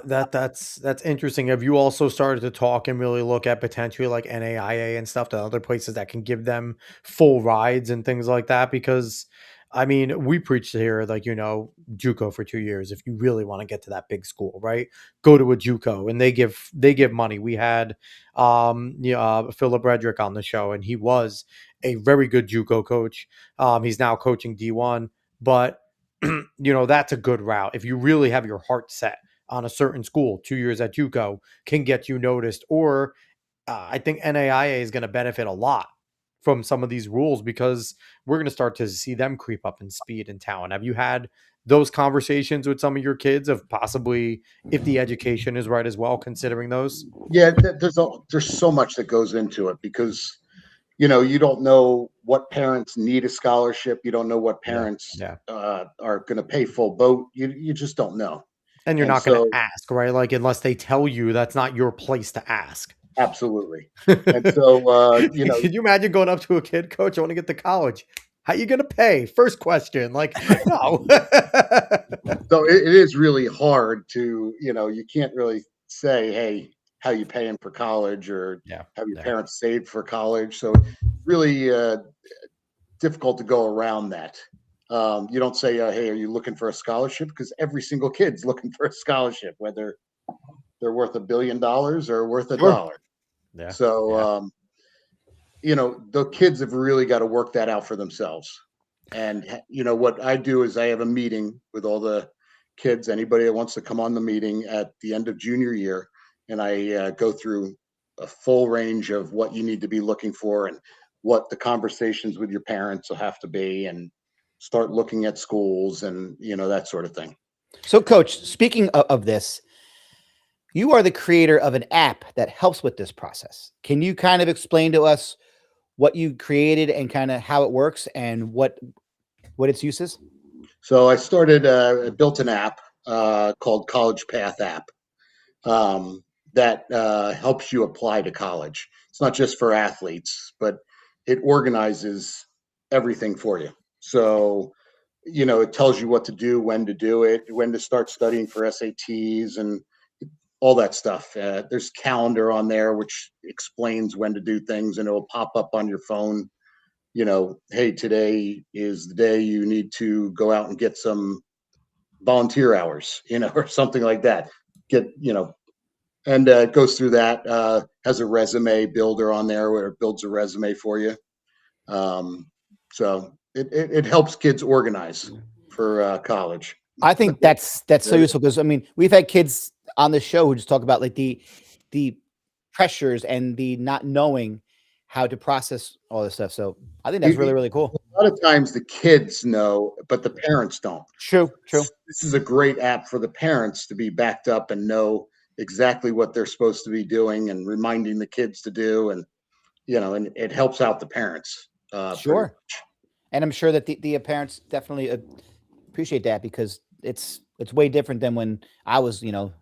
That's interesting. Have you also started to talk and really look at potentially like NAIA and stuff to other places that can give them full rides and things like that? Because I mean, we preach here like JUCO for 2 years. If you really want to get to that big school, right? Go to a JUCO, and they give money. We had Philip Redrick on the show, and he was a very good JUCO coach. He's now coaching D1, but that's a good route if you really have your heart set on a certain school. 2 years at JUCO can get you noticed. Or I think NAIA is going to benefit a lot from some of these rules because we're going to start to see them creep up in speed and talent. Have you had those conversations with some of your kids of possibly if the education is right as well, considering those? Yeah, there's so much that goes into it because you don't know what parents need a scholarship. You don't know what Yeah. parents Yeah. are going to pay full boat. You just don't know. And you're And not going to so, ask, right? Like, unless they tell you, that's not your place to ask. absolutely. And Can so, you imagine going up to a kid, coach, I want to get to college. How you going to pay? First question. Like, no. so it is really hard to, you can't really say, hey, how you paying for college or Yeah. have your Yeah. parents saved for college. So really difficult to go around that. You don't say, hey, are you looking for a scholarship? Because every single kid's looking for a scholarship, whether they're worth $1 billion or worth a Sure. dollar. Yeah. So, Yeah. the kids have really got to work that out for themselves. And, what I do is I have a meeting with all the kids, anybody that wants to come on the meeting at the end of junior year. And I go through a full range of what you need to be looking for and what the conversations with your parents will have to be and start looking at schools and, that sort of thing. So, Coach, speaking of this, you are the creator of an app that helps with this process. Can you kind of explain to us what you created and kind of how it works and what its use is? So I built an app called College Path App that helps you apply to college. It's not just for athletes, but it organizes everything for you. So, it tells you what to do, when to do it, when to start studying for SATs and all that stuff. There's calendar on there, which explains when to do things, and it will pop up on your phone. Hey, today is the day you need to go out and get some volunteer hours, or something like that. And it goes through that. Has a resume builder on there where it builds a resume for you. So it helps kids organize for college. I think that's so useful because I mean we've had kids on the show who just talk about like the pressures and the not knowing how to process all this stuff. So I think that's really cool. A lot of times the kids know, but the parents don't. True. This is a great app for the parents to be backed up and know exactly what they're supposed to be doing and reminding the kids to do, and and it helps out the parents. Sure. And I'm sure that the parents definitely appreciate that because it's way different than when I was, going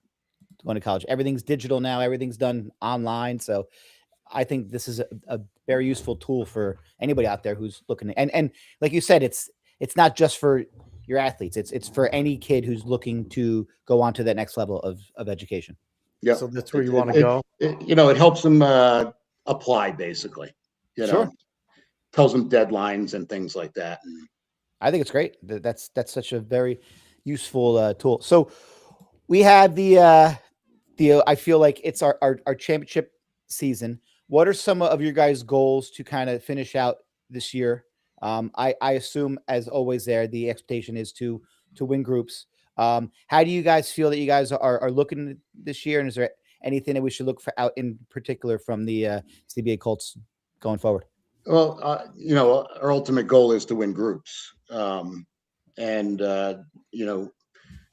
to college. Everything's digital now. Everything's done online. So I think this is a very useful tool for anybody out there who's looking. And like you said, it's not just for your athletes. It's for any kid who's looking to go on to that next level of education. Yeah. So that's where you want to go. It helps them apply, basically. Sure. Tells them deadlines and things like that. And I think it's great. That's such a very useful tool. So we have the I feel like it's our championship season. What are some of your guys' goals to kind of finish out this year? I assume, as always, the expectation is to win groups. How do you guys feel that you guys are looking this year? And is there anything that we should look for out in particular from the CBA Colts going forward? Well, our ultimate goal is to win groups. And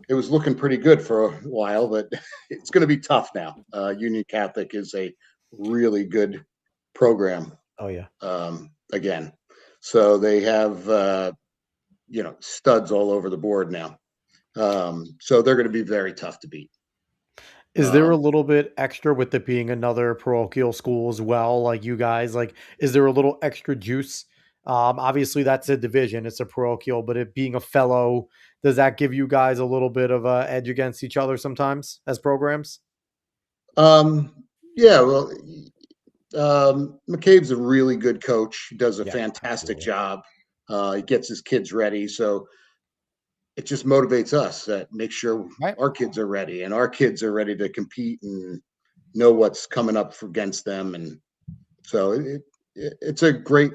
it was looking pretty good for a while, but it's going to be tough now. Union Catholic is a really good program. Oh, yeah. Again. So they have, studs all over the board now. So they're going to be very tough to beat. Is there a little bit extra with it being another parochial school as well? Like you guys, is there a little extra juice? Obviously that's a division, it's a parochial, but it being a fellow, does that give you guys a little bit of a edge against each other sometimes as programs? Yeah, well, McCabe's a really good coach. He does a fantastic job. He gets his kids ready. So it just motivates us that make sure our kids are ready and our kids are ready to compete and know what's coming up against them. And so it's a great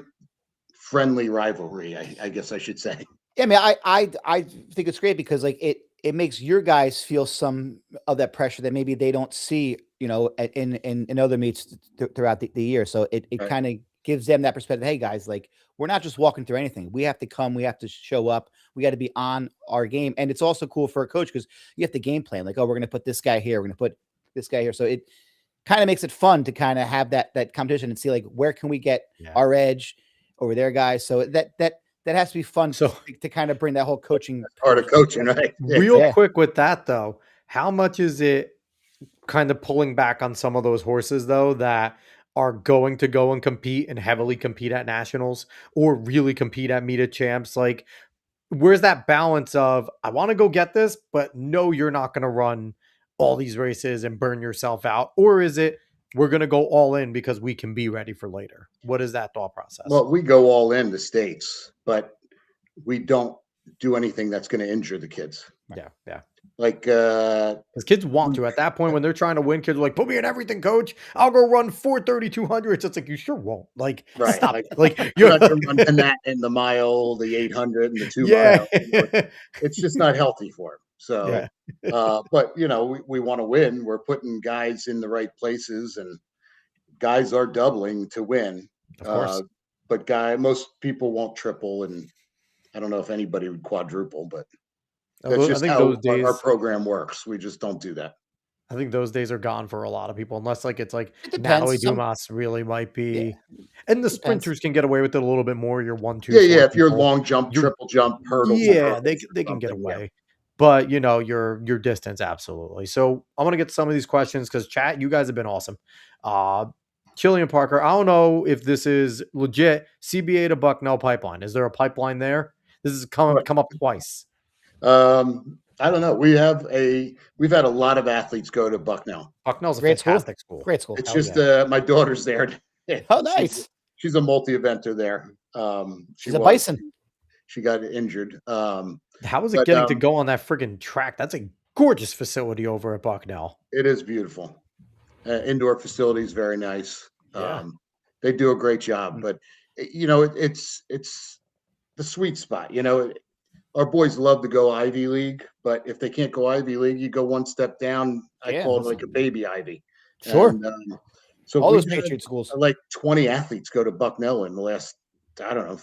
friendly rivalry, I guess I should say. Yeah, I mean, I think it's great because it makes your guys feel some of that pressure that maybe they don't see, in other meets throughout the year. So it kind of gives them that perspective. Hey guys, we're not just walking through anything. We have to come, we have to show up, we got to be on our game. And it's also cool for a coach because you have to game plan, we're going to put this guy here, we're going to put this guy here. So it kind of makes it fun to kind of have that competition and see where can we get our edge over there, guys. So that has to be fun to kind of bring that whole coaching part of coaching, right? Real quick with that though, how much is it kind of pulling back on some of those horses though that are going to go and compete and heavily compete at nationals or really compete at meet of champs? Where's that balance of, I want to go get this, but no, you're not going to run all these races and burn yourself out? Or is it, we're going to go all in because we can be ready for later? What is that thought process? Well, we go all in the States, but we don't do anything that's going to injure the kids. Yeah. Because kids want to. At that point, when they're trying to win, kids are like, put me in everything, coach. I'll go run 4:30, 200. It's you sure won't. Stop. You're not going to run that in the mile, the 800, and the 2 mile. It's just not healthy for them. So, but we want to win. We're putting guys in the right places, and guys are doubling to win. Of course. But most people won't triple, and I don't know if anybody would quadruple, but that's just how our program works. We just don't do that. I think those days are gone for a lot of people, unless Natalie Dumas really might be. Yeah. And the sprinters can get away with it a little bit more. You're 1, 2. Yeah. If you're long jump, triple jump, hurdles. Yeah, they can get away. Yeah. But your distance, absolutely. So I want to get to some of these questions because chat, you guys have been awesome. Killian Parker, I don't know if this is legit. CBA to Bucknell pipeline. Is there a pipeline there? This has come up twice. I don't know. We've had a lot of athletes go to Bucknell. Bucknell's a fantastic school. Great school. It's just my daughter's there. Oh, nice. She's a multi-eventer there. She's a bison. She got injured. How is it getting to go on that friggin' track? That's a gorgeous facility over at Bucknell. It is beautiful. Indoor facility is very nice. Yeah. They do a great job, but it's the sweet spot. Our boys love to go Ivy League, but if they can't go Ivy League, you go one step down. I Yeah, call it like a baby Ivy. sure. And so All we've those had Patriot schools. like 20 athletes go to Bucknell in the last, I don't know,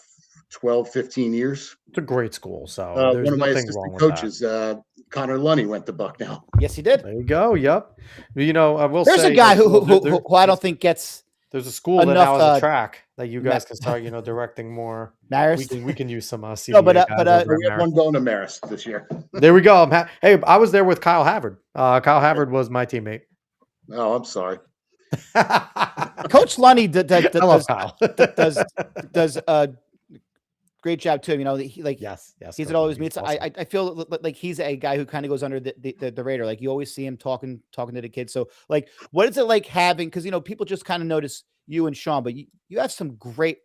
12, 15 years. It's a great school, so One there's of my nothing wrong assistant with that. coaches, Connor Lunny, went to Bucknell. Yes, he did. There you go. Yep. I will There's say, a guy there, who I don't think gets there's a school that now enough. has a track that you Ma- guys can start, directing more. Marist. We can use some No, CBA guys over We at have one Marist. going to Marist this year. There we go. Hey, I was there with Kyle Havard. Kyle Havard was my teammate. Oh, I'm sorry. Coach Lunny I love Kyle. does a great job too. Yes, he's Coach at all his Lunny, meets. awesome. I feel like he's a guy who kind of goes under the radar. Like you always see him talking to the kids. So like, what is it like having? Because people just kind of notice you and Sean, but you have some great.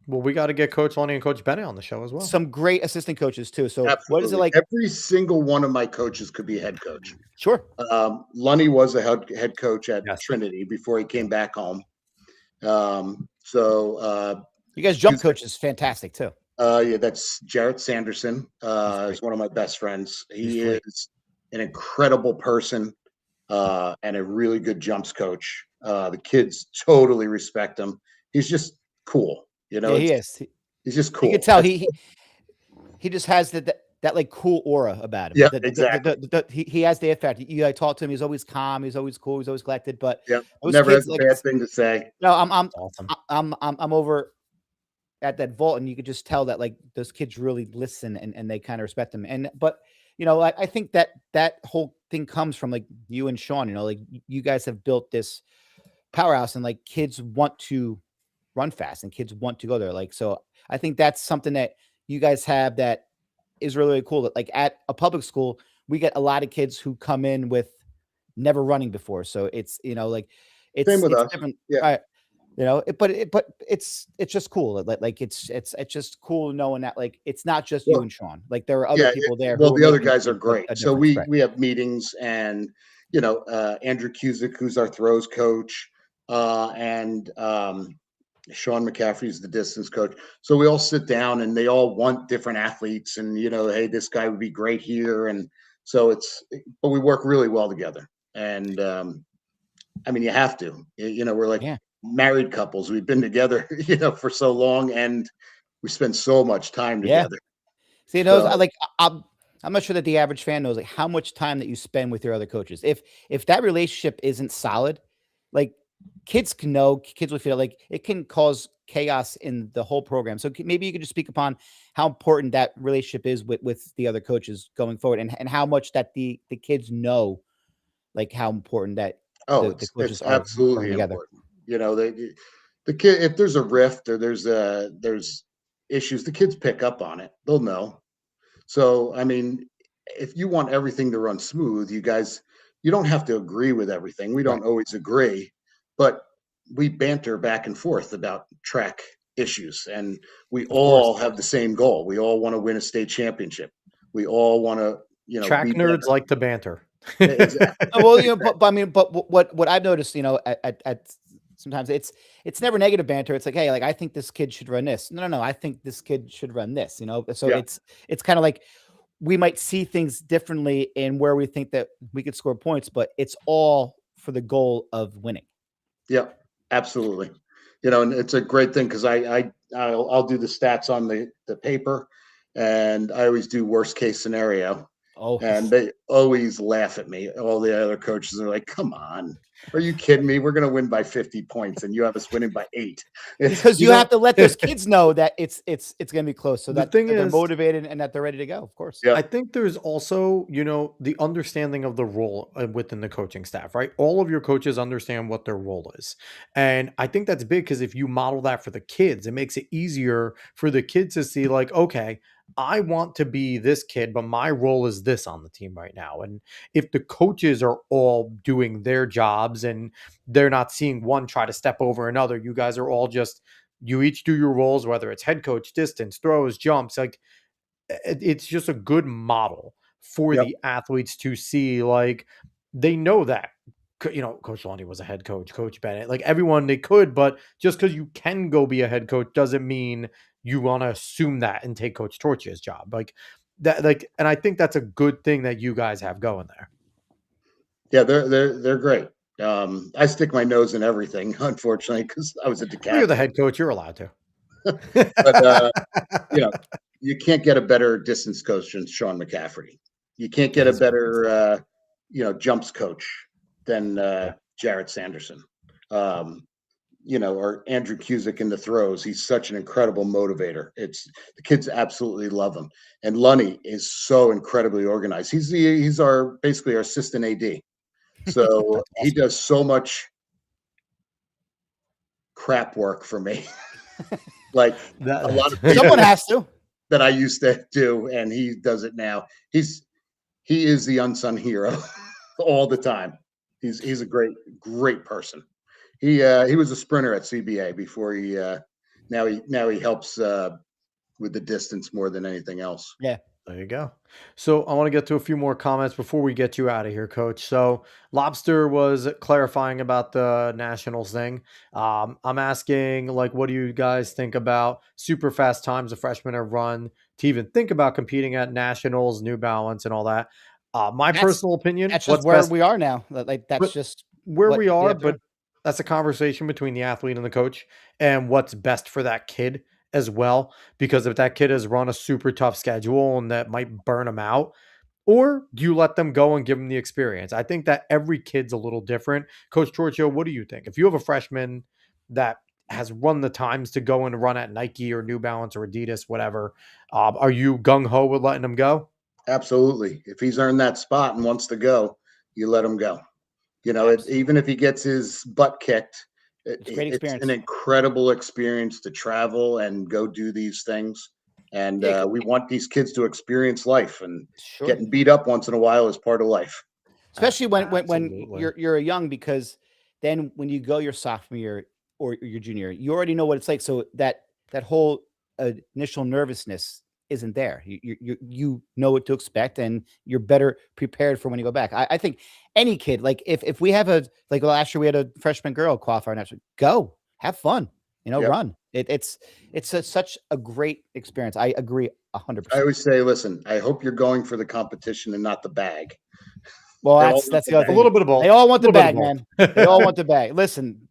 Well, we got to get Coach Lunny and Coach Bennett on the show as well. Some great assistant coaches too. So Absolutely. what is it like? Every single one of my coaches could be a head coach. Sure. Lunny was a head coach at Yes. Trinity before he came back home. You guys jump coach is fantastic too. Yeah, that's Jarrett Sanderson. He's one of my best friends. He is an incredible person and a really good jumps coach. The kids totally respect him. He's just cool. Yeah, he is. He's just cool. You can tell he just has that like cool aura about him. Yeah, exactly. He has the effect. You talk to him. He's always calm. He's always cool. He's always collected. But never has a bad thing to say. No, I'm awesome. I'm over at that vault, and you could just tell that like those kids really listen and they kind of respect him. But I think that whole thing comes from like you and Sean. Like you guys have built this powerhouse, and like kids want to run fast, and kids want to go there. Like so, I think that's something that you guys have that is really, really cool. That like at a public school, we get a lot of kids who come in with never running before. So it's like it's same with us. Different. Yeah. But it's just cool. Like it's just cool knowing that like it's not just you and Sean. Like there are other people there. Well, the other guys are great. So we have meetings, and Andrew Cusick, who's our throws coach, and Sean McCaffrey's the distance coach. So we all sit down, and they all want different athletes, and hey, this guy would be great here, and so but we work really well together. And I mean, you have to. We're like married couples. We've been together, for so long, and we spend so much time together. See, like I'm not sure that the average fan knows like how much time that you spend with your other coaches. If that relationship isn't solid, like kids will feel like it can cause chaos in the whole program. So maybe you could just speak upon how important that relationship is with the other coaches going forward, and how much that the kids know, like how important that the coaches are absolutely important. The kid, if there's a rift or there's issues, the kids pick up on it. They'll know. So, I mean, if you want everything to run smooth, you don't have to agree with everything. We don't always agree, but we banter back and forth about track issues, and we all have the same goal. We all want to win a state championship. We all want to, track nerds like to banter. Exactly. Well, but what I've noticed, at sometimes it's never negative banter. It's like, hey, like I think this kid should run this. No, I think this kid should run this. So it's kind of like we might see things differently in where we think that we could score points, but it's all for the goal of winning. Yeah, absolutely. And it's a great thing because I'll do the stats on the paper, and I always do worst case scenario. Oh, and they always laugh at me. All the other coaches are like, "Come on, are you kidding me? We're going to win by 50 points, and you have us winning by 8." Because you have to let those kids know that it's going to be close, so that they're motivated and that they're ready to go. Of course, yeah. I think there's also the understanding of the role within the coaching staff, right? All of your coaches understand what their role is, and I think that's big because if you model that for the kids, it makes it easier for the kids to see, like, okay, I want to be this kid, but my role is this on the team right now. And if the coaches are all doing their jobs and they're not seeing one try to step over another, you guys are all you each do your roles, whether it's head coach, distance, throws, jumps, like it's just a good model for the athletes to see, like they know that, Coach Lonnie was a head coach, Coach Bennett, like everyone they could, but just because you can go be a head coach doesn't mean you want to assume that and take Coach Torchia's job. Like that, and I think that's a good thing that you guys have going there. Yeah, they're great. I stick my nose in everything, unfortunately, because I was a decathlete. Well, you're the head coach. You're allowed to. But you can't get a better distance coach than Sean McCaffrey. You can't get a better jumps coach than Jarrett Sanderson. Or Andrew Cusick in the throws. He's such an incredible motivator. The kids absolutely love him. And Lunny is so incredibly organized. He's basically our assistant AD. So awesome. He does so much crap work for me. Like a lot of someone has to that I used to do, and he does it now. He is the unsung hero all the time. He's a great person. He was a sprinter at CBA before he now he helps with the distance more than anything else. Yeah. There you go. So I want to get to a few more comments before we get you out of here, Coach. So Lobster was clarifying about the nationals thing. I'm asking, like, what do you guys think about super fast times a freshman have run to even think about competing at nationals, New Balance, and all that? My personal opinion, that's just where we are now. Like that's just where we are, but that's a conversation between the athlete and the coach and what's best for that kid as well. Because if that kid has run a super tough schedule and that might burn them out, or do you let them go and give them the experience? I think that every kid's a little different. Coach Torchia, what do you think? If you have a freshman that has run the times to go and run at Nike or New Balance or Adidas, whatever, are you gung-ho with letting him go? Absolutely. If he's earned that spot and wants to go, you let him go. Even if he gets his butt kicked, it's an incredible experience to travel and go do these things. And we want these kids to experience life, and getting beat up once in a while is part of life. Especially when you're a young, because then when you go your sophomore year or your junior, you already know what it's like. So that whole initial nervousness isn't there. You know what to expect, and you're better prepared for when you go back. I think any kid, like if we have last year we had a freshman girl qualify next week, go have fun, run. It's such a great experience. I agree 100%. I always say, listen, I hope you're going for the competition and not the bag. Well, that's the other thing. A little bit of both. They all want the bag, man. They all want the bag. Listen,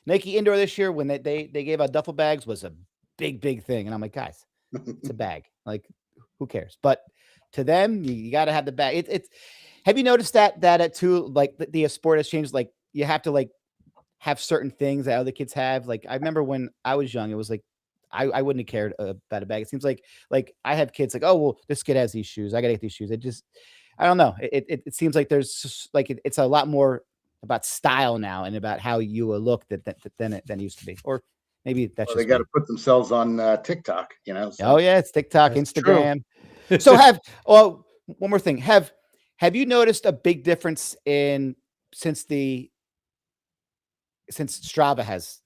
Nike Indoor this year, when they gave out duffel bags, was a big thing, and I'm like, guys, it's a bag. Like, who cares? But to them, you got to have the bag. It's. Have you noticed that too? Like the sport has changed. Like you have to like have certain things that other kids have. Like I remember when I was young, it was like I wouldn't have cared about a bag. It seems like I have kids like, oh well, this kid has these shoes. I got to get these shoes. I don't know. It seems like there's just, it's a lot more about style now and about how you look than it used to be. Or maybe that's they got to put themselves on TikTok, So. Oh yeah, it's TikTok, that's Instagram. So one more thing. Have you noticed a big difference since Strava has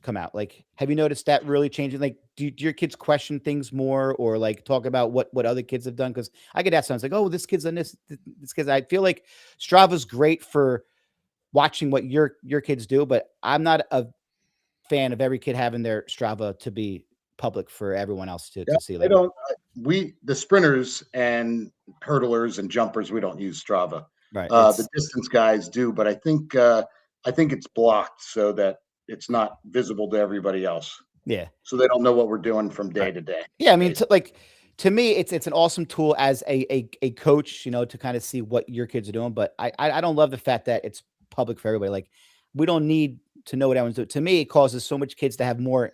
come out? Like, have you noticed that really changing? Like, do your kids question things more, or like talk about what other kids have done? Because I get asked sometimes like, oh, this kid's done this kid. I feel like Strava's great for watching what your kids do, but I'm not a fan of every kid having their Strava to be public for everyone else to see. Like, the sprinters and hurdlers and jumpers, we don't use Strava. Right. The distance guys do, but I think it's blocked so that it's not visible to everybody else. Yeah. So they don't know what we're doing from day to day. Yeah. I mean, to me, it's an awesome tool as a coach, to kind of see what your kids are doing. But I don't love the fact that it's public for everybody. Like, we don't need to know what everyone's doing. To me, it causes so much kids to have more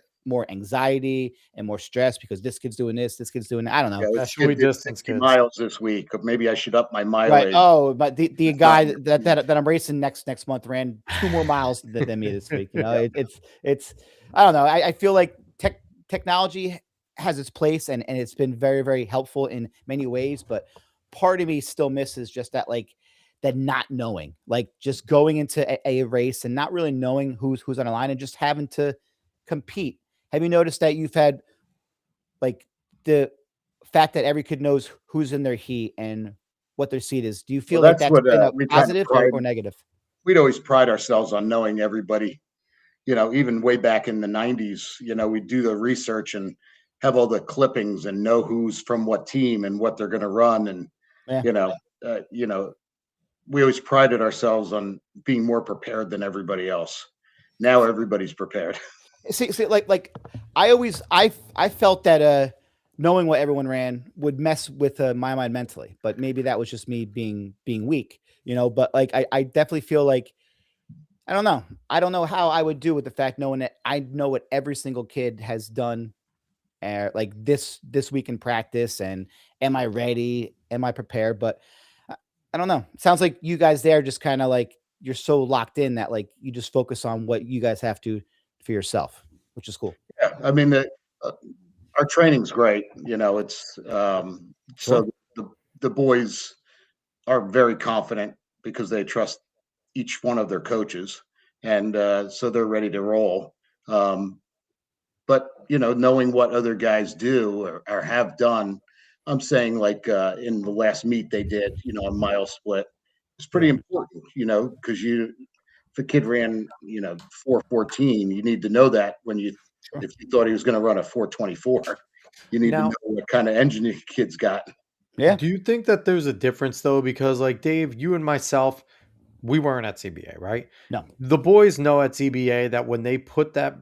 anxiety and more stress because this kid's doing this kid's doing that. I don't know. Yeah, especially distance kids. Miles this week. Maybe I should up my mileage. Right. Oh, but the guy that I'm racing next month ran 2 more miles than me this week. It's I don't know. I feel like technology has its place and it's been very, very helpful in many ways, but part of me still misses just that that not knowing, like just going into a race and not really knowing who's on the line and just having to compete. Have you noticed that you've had the fact that every kid knows who's in their heat and what their seat is? Do you feel like that's been positive or negative? We'd always pride ourselves on knowing everybody, even way back in the 90s, we'd do the research and have all the clippings and know who's from what team and what they're going to run. And, Yeah. you know, we always prided ourselves on being more prepared than everybody else. Now everybody's prepared. See, like I felt that knowing what everyone ran would mess with my mind mentally, but maybe that was just me being weak, But like I definitely feel like I don't know. I don't know how I would do with the fact knowing that I know what every single kid has done, like this week in practice, and am I ready? Am I prepared? But I don't know. Sounds like you guys there just kind of like you're so locked in that like you just focus on what you guys have to for yourself, which is cool. Yeah, I mean, our training's great. It's Sure. so the boys are very confident because they trust each one of their coaches, and so they're ready to roll. But knowing what other guys do or have done, I'm saying like in the last meet they did, a mile split. It's pretty important, because if a kid ran, 4:14, you need to know that if you thought he was going to run a 4:24, you need to know what kind of engine your kid's got. Yeah. Do you think that there's a difference though? Because like Dave, you and myself, we weren't at CBA, right? No. The boys know at CBA that when they put that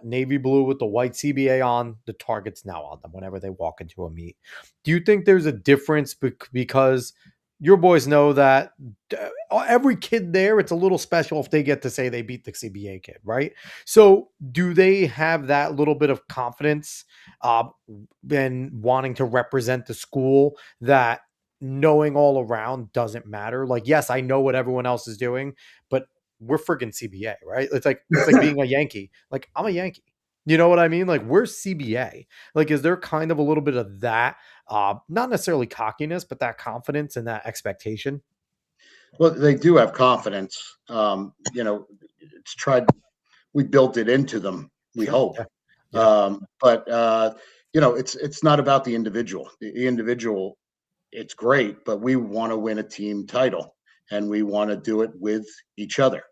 navy blue with the white CBA on, the target's now on them whenever they walk into a meet. Do you think there's a difference because your boys know that every kid there, it's a little special if they get to say they beat the CBA kid, right? So do they have that little bit of confidence and wanting to represent the school that knowing all around doesn't matter? Like, yes, I know what everyone else is doing, but we're friggin' CBA, right? It's like being a Yankee. Like, I'm a Yankee. You know what I mean? Like, we're CBA. Like, is there kind of a little bit of that, not necessarily cockiness, but that confidence and that expectation? Well, they do have confidence. It's tried. We built it into them. We Sure. hope. Yeah. Yeah. But it's not about the individual. The individual, it's great, but we want to win a team title, and we want to do it with each other.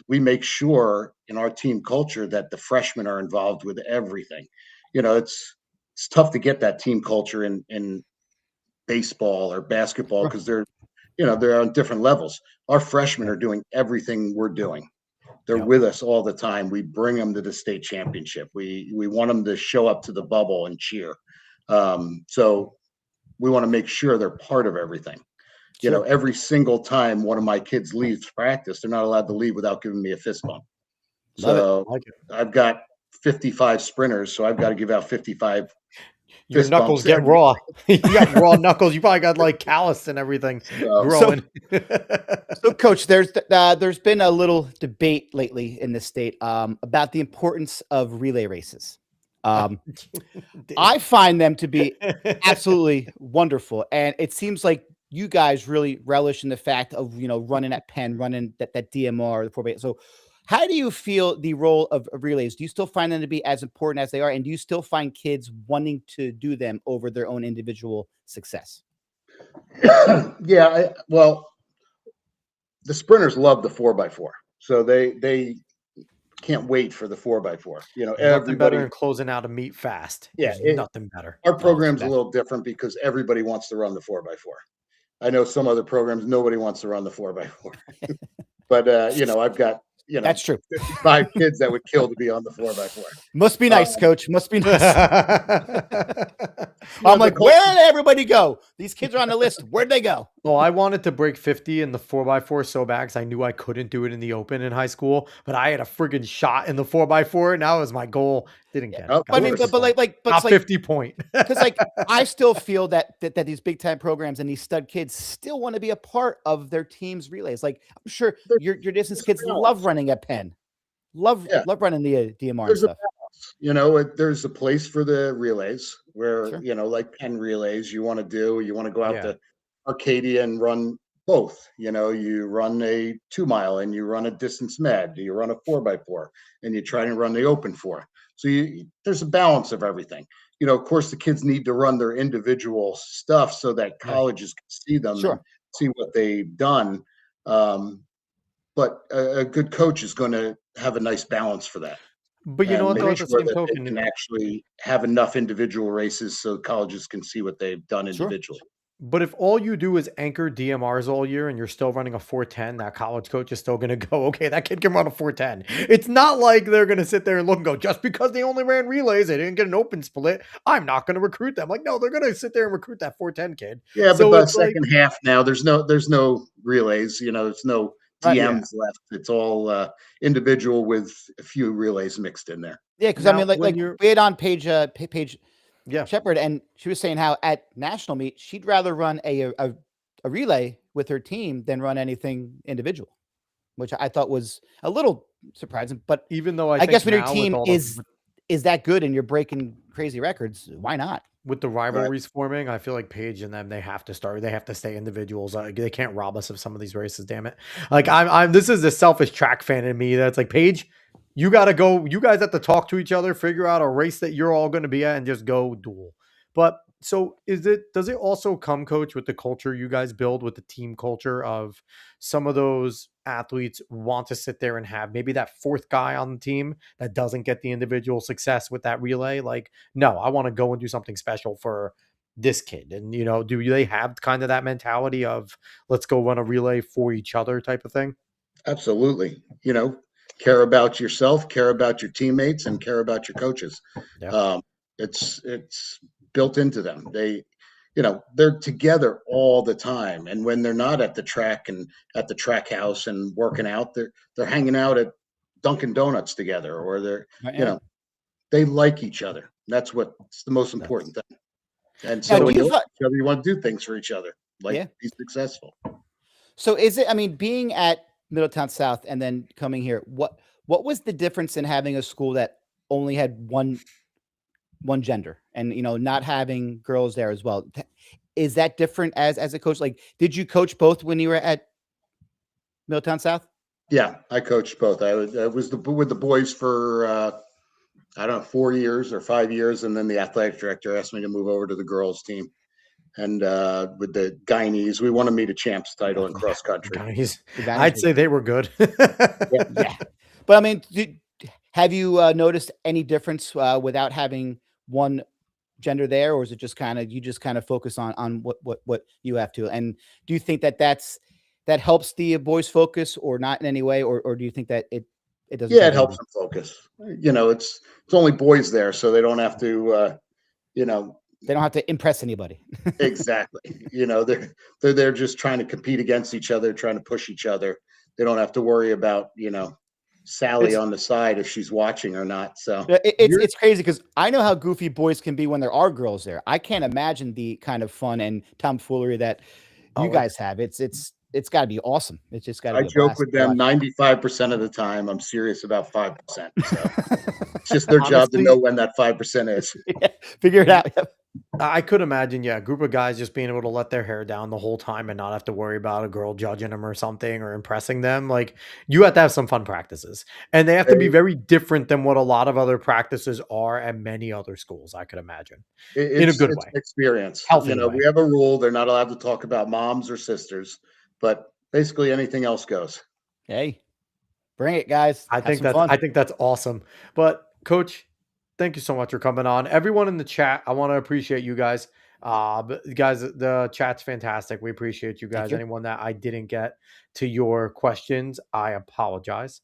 We make sure in our team culture that the freshmen are involved with everything. It's tough to get that team culture in baseball or basketball Sure. because they're on different levels. Our freshmen are doing everything we're doing. They're Yep. with us all the time. We bring them to the state championship. We want them to show up to the bubble and cheer. So we want to make sure they're part of everything. Sure. Every single time one of my kids leaves practice, they're not allowed to leave without giving me a fist bump. Love it. So Like it. I've got 55 sprinters, so I've got to give out 55 Your fist knuckles bumps. get raw. You got raw knuckles. You probably got like callus and everything growing. So, Coach, there's been a little debate lately in this state about the importance of relay races. I find them to be absolutely wonderful, and it seems like you guys really relish in the fact of running at Penn, running that DMR, the 4x8. So, how do you feel the role of relays? Do you still find them to be as important as they are, and do you still find kids wanting to do them over their own individual success? Yeah, well, the sprinters love the 4x4, so they can't wait for the 4x4. Nothing better Everybody. than closing out a meet fast. Yeah, There's nothing better. our Oh, program's a that's little different because everybody wants to run the 4x4. I know some other programs, nobody wants to run the 4x4. But I've got that's true. 55 kids that would kill to be on the 4x4. Must be nice, Coach. Must be nice. No, I'm like, where did everybody go? These kids are on the list. Where'd they go? Well, I wanted to break 50 in the 4x4 so bad because I knew I couldn't do it in the open in high school, but I had a friggin' shot in the 4x4, and that was my goal. Didn't get it. Of Got I mean, 50 but point. like, Got it's like 50 point. because like I still feel that these big time programs and these stud kids still want to be a part of their team's relays. Like I'm sure your distance kids love running at Penn, love running the DMR and There's a stuff. balance. There's a place for the relays where, Sure. like Penn relays, you want to go out Yeah. to Arcadia and run both. You run a 2 mile and you run a distance med, you run a 4x4, and you try to run the open 4. So there's a balance of everything. Of course, the kids need to run their individual stuff so that colleges can see them Sure. and see what they've done. But a good coach is going to have a nice balance for that. But you know and what, though, making at the sure same that they token, can actually have enough individual races so colleges can see what they've done Sure. individually. but if all you do is anchor DMRs all year and you're still running a 410, that college coach is still going to go, okay, that kid can run a 410. It's not like they're going to sit there and look and go, just because they only ran relays, they didn't get an open split, I'm not going to recruit them. Like, no, they're going to sit there and recruit that 410 kid. Yeah, but So the it's like, second half now, there's no relays. There's no Right. yeah. DMs left. It's all individual with a few relays mixed in there. Yeah, because I Now, mean, like when you're, we had on Paige yeah, Shepard, and she was saying how at national meet she'd rather run a relay with her team than run anything individual, which I thought was a little surprising. But even though I I think guess when your now with team all is that good and you're breaking crazy records, why not? with the Right. rivalries forming, I feel like Paige and them, they have to stay individuals. They can't rob us of some of these races, damn it. Like this is the selfish track fan in me that's like, Paige, you got to go. You guys have to talk to each other, figure out a race that you're all going to be at and just go duel. But so does it also come, coach, with the culture you guys build, with the team culture of some of those athletes want to sit there and have maybe that fourth guy on the team that doesn't get the individual success with that relay? Like, no, I want to go and do something special for this kid. And, do they have kind of that mentality of let's go run a relay for each other type of thing? Absolutely. Care about yourself, care about your teammates, and care about your coaches. Yeah. Um, it's built into them. They're together all the time, and when they're not at the track and at the track house and working out, they're hanging out at Dunkin' Donuts together, or Yeah. they like each other. That's what's the most That's important thing. And Now, so do when you you like each other, you want to do things for each other, like yeah. be successful. So is it? I mean, being at Middletown South and then coming here, what was the difference in having a school that only had one gender and not having girls there as well? Is that different as a coach? Like, did you coach both when you were at Middletown South? Yeah, I coached both. I was with the boys for I don't know, 4 years or 5 years, and then the athletic director asked me to move over to the girls team. And with the Guyanese, we won a meet a champs title in cross country. Guys, The guys I'd were say they were good. Yeah, yeah, but I mean, have you noticed any difference without having one gender there, or is it just you just kind of focus on what you have to? And do you think that helps the boys focus, or not in any way, or do you think that it doesn't yeah, it change helps anything? them focus. It's only boys there, so they don't have to. You know, They don't have to impress anybody. exactly. They're there just trying to compete against each other, trying to push each other. They don't have to worry about Sally It's on the side if she's watching or not. So it's You're it's crazy because I know how goofy boys can be when there are girls there. I can't imagine the kind of fun and tomfoolery that you oh, guys have. It's got to be awesome. It's just got to I be a joke blast with to them watch. 95% of the time. I'm serious about 5%. So it's just their job to know honestly, when that 5% is. Yeah, figure it out. Yep. I could imagine, yeah, a group of guys just being able to let their hair down the whole time and not have to worry about a girl judging them or something or impressing them. Like, you have to have some fun practices, and they have to be They, very different than what a lot of other practices are at many other schools, I could imagine, in a it's good it's way, an experience. healthy We way. have a rule. They're not allowed to talk about moms or sisters, but basically anything else goes. Hey, bring it, guys. I Have think some that's fun. I think that's awesome. But coach, thank you so much for coming on. Everyone in the chat, I want to appreciate you guys. But guys, the chat's fantastic. We appreciate you Thank guys. you. Anyone that I didn't get to your questions, I apologize.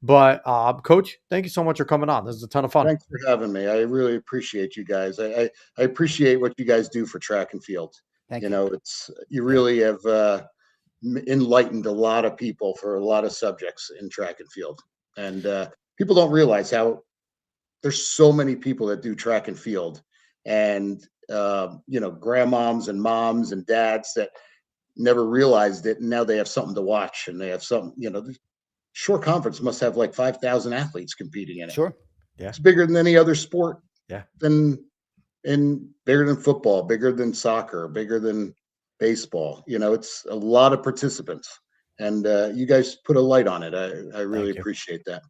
But coach, thank you so much for coming on. This is a ton of fun. Thanks for having me. I really appreciate you guys. I appreciate what you guys do for track and field. Thank you. You Yeah. really have enlightened a lot of people for a lot of subjects in track and field. And people don't realize how there's so many people that do track and field, and grandmoms and moms and dads that never realized it, and now they have something to watch, and they have something. The short conference must have like 5,000 athletes competing in it. Sure. Yeah. It's bigger than any other sport, Yeah. than bigger than football, bigger than soccer, bigger than baseball. It's a lot of participants, and you guys put a light on it. I really Thank you. appreciate that.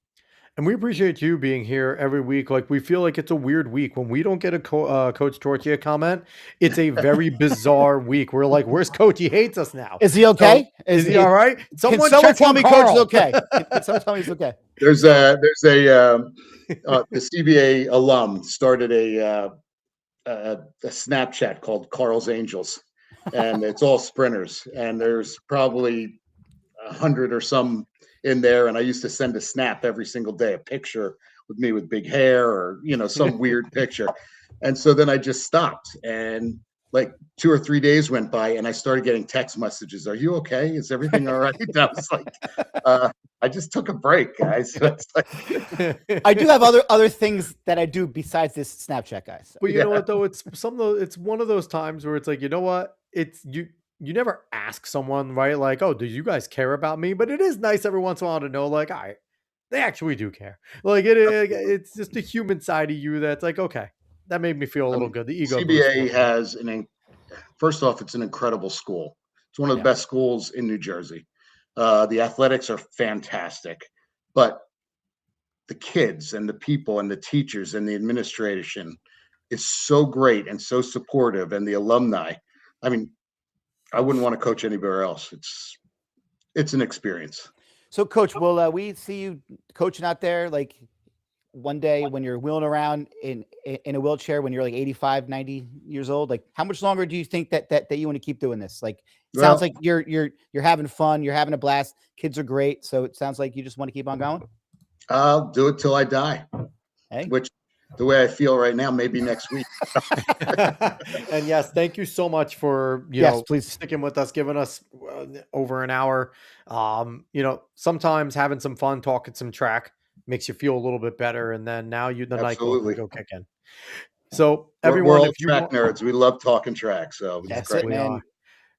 And we appreciate you being here every week. Like, we feel like it's a weird week when we don't get a Coach Torchia comment. It's a very bizarre week. We're like, "Where's Coach? He hates us now." Is he So, okay? is he all right? Can Someone someone check tell on me Coach is Karl. okay? Can someone tell me he's okay? There's the CBA alum started a Snapchat called Carl's Angels, and it's all sprinters, and there's probably 100 or some in there. And I used to send a snap every single day, a picture with me with big hair or some weird picture. And so then I just stopped, and like 2 or 3 days went by, and I started getting text messages. Are you okay? Is everything all right? I was like, I just took a break, guys. I do have other things that I do besides this Snapchat, guys. But you know what though? It's one of those times where it's like, you know what? It's you never ask someone, right? Like, oh, do you guys care about me? But it is nice every once in a while to know, like, all right, they actually do care. Like it's just the human side of you that's like, okay, that made me feel a little good. The ego boost. CBA has first off, it's an incredible school. It's one of the best schools in New Jersey. The athletics are fantastic, but the kids and the people and the teachers and the administration is so great and so supportive, and the alumni. I mean, I wouldn't want to coach anywhere else. It's an experience. So, Coach, will we see you coaching out there like one day when you're wheeling around in a wheelchair when you're like 85, 90 years old? Like, how much longer do you think that you want to keep doing this? Like, sounds like you're having fun, you're having a blast. Kids are great, so it sounds like you just want to keep on going. I'll do it till I die. Hey. Which, the way I feel right now, maybe next week. And yes, thank you so much for please sticking with us, giving us over an hour. Sometimes having some fun, talking some track makes you feel a little bit better, and then now the NyQuil can go kick in. So everyone, we're all track nerds, we love talking track. So that's great, man.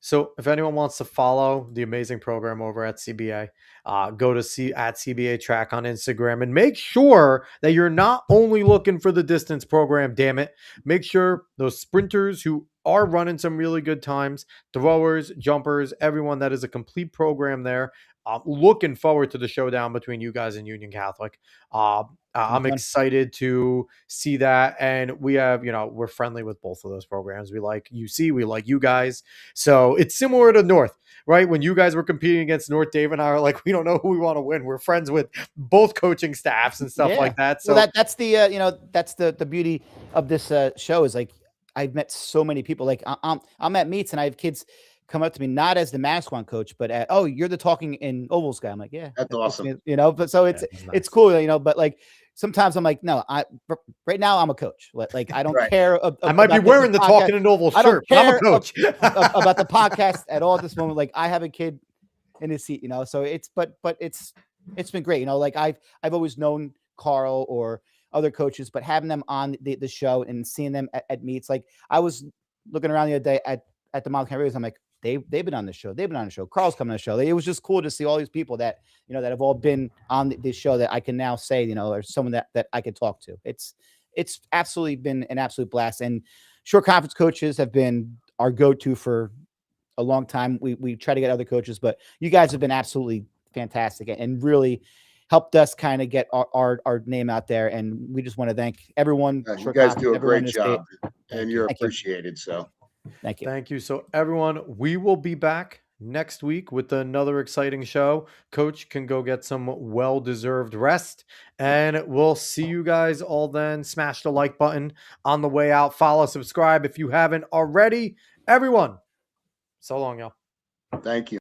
So if anyone wants to follow the amazing program over at CBA, go to at CBA Track on Instagram, and make sure that you're not only looking for the distance program, damn it. Make sure those sprinters who are running some really good times, throwers, jumpers, everyone, that is a complete program there. Looking forward to the showdown between you guys and Union Catholic. I'm excited to see that. And we have, we're friendly with both of those programs. We like UC, we like you guys. So it's similar to North, right? When you guys were competing against North, Dave and I are like, we don't know who we want to win. We're friends with both coaching staffs and stuff like that. So that's the, that's the beauty of this show is like, I've met so many people. Like I'm at meets and I have kids come up to me, not as the Masquan coach, but oh, you're the talking in ovals guy. I'm like, yeah, that's awesome. But so it's cool, but like sometimes I'm like, no, right now I'm a coach. Like I don't care. I might be wearing the talking in ovals shirt, but I'm a coach about the podcast at all at this moment. Like I have a kid in his seat, so it's been great. Like I've always known Karl or other coaches, but having them on the show and seeing them at meets, like I was looking around the other day at the Model Camp Radios, I'm like, they've been on the show. They've been on the show. Karl's coming on the show. It was just cool to see all these people that, that have all been on this show that I can now say, or someone that I could talk to. It's absolutely been an absolute blast. And short conference coaches have been our go-to for a long time. We try to get other coaches, but you guys have been absolutely fantastic and really helped us kind of get our name out there. And we just want to thank everyone. You guys do a great job and you're appreciated. So thank you. Thank you. So everyone, we will be back next week with another exciting show. Coach can go get some well-deserved rest, and we'll see you guys all then. Smash the like button on the way out. Follow, subscribe if you haven't already. Everyone, so long, y'all. Thank you.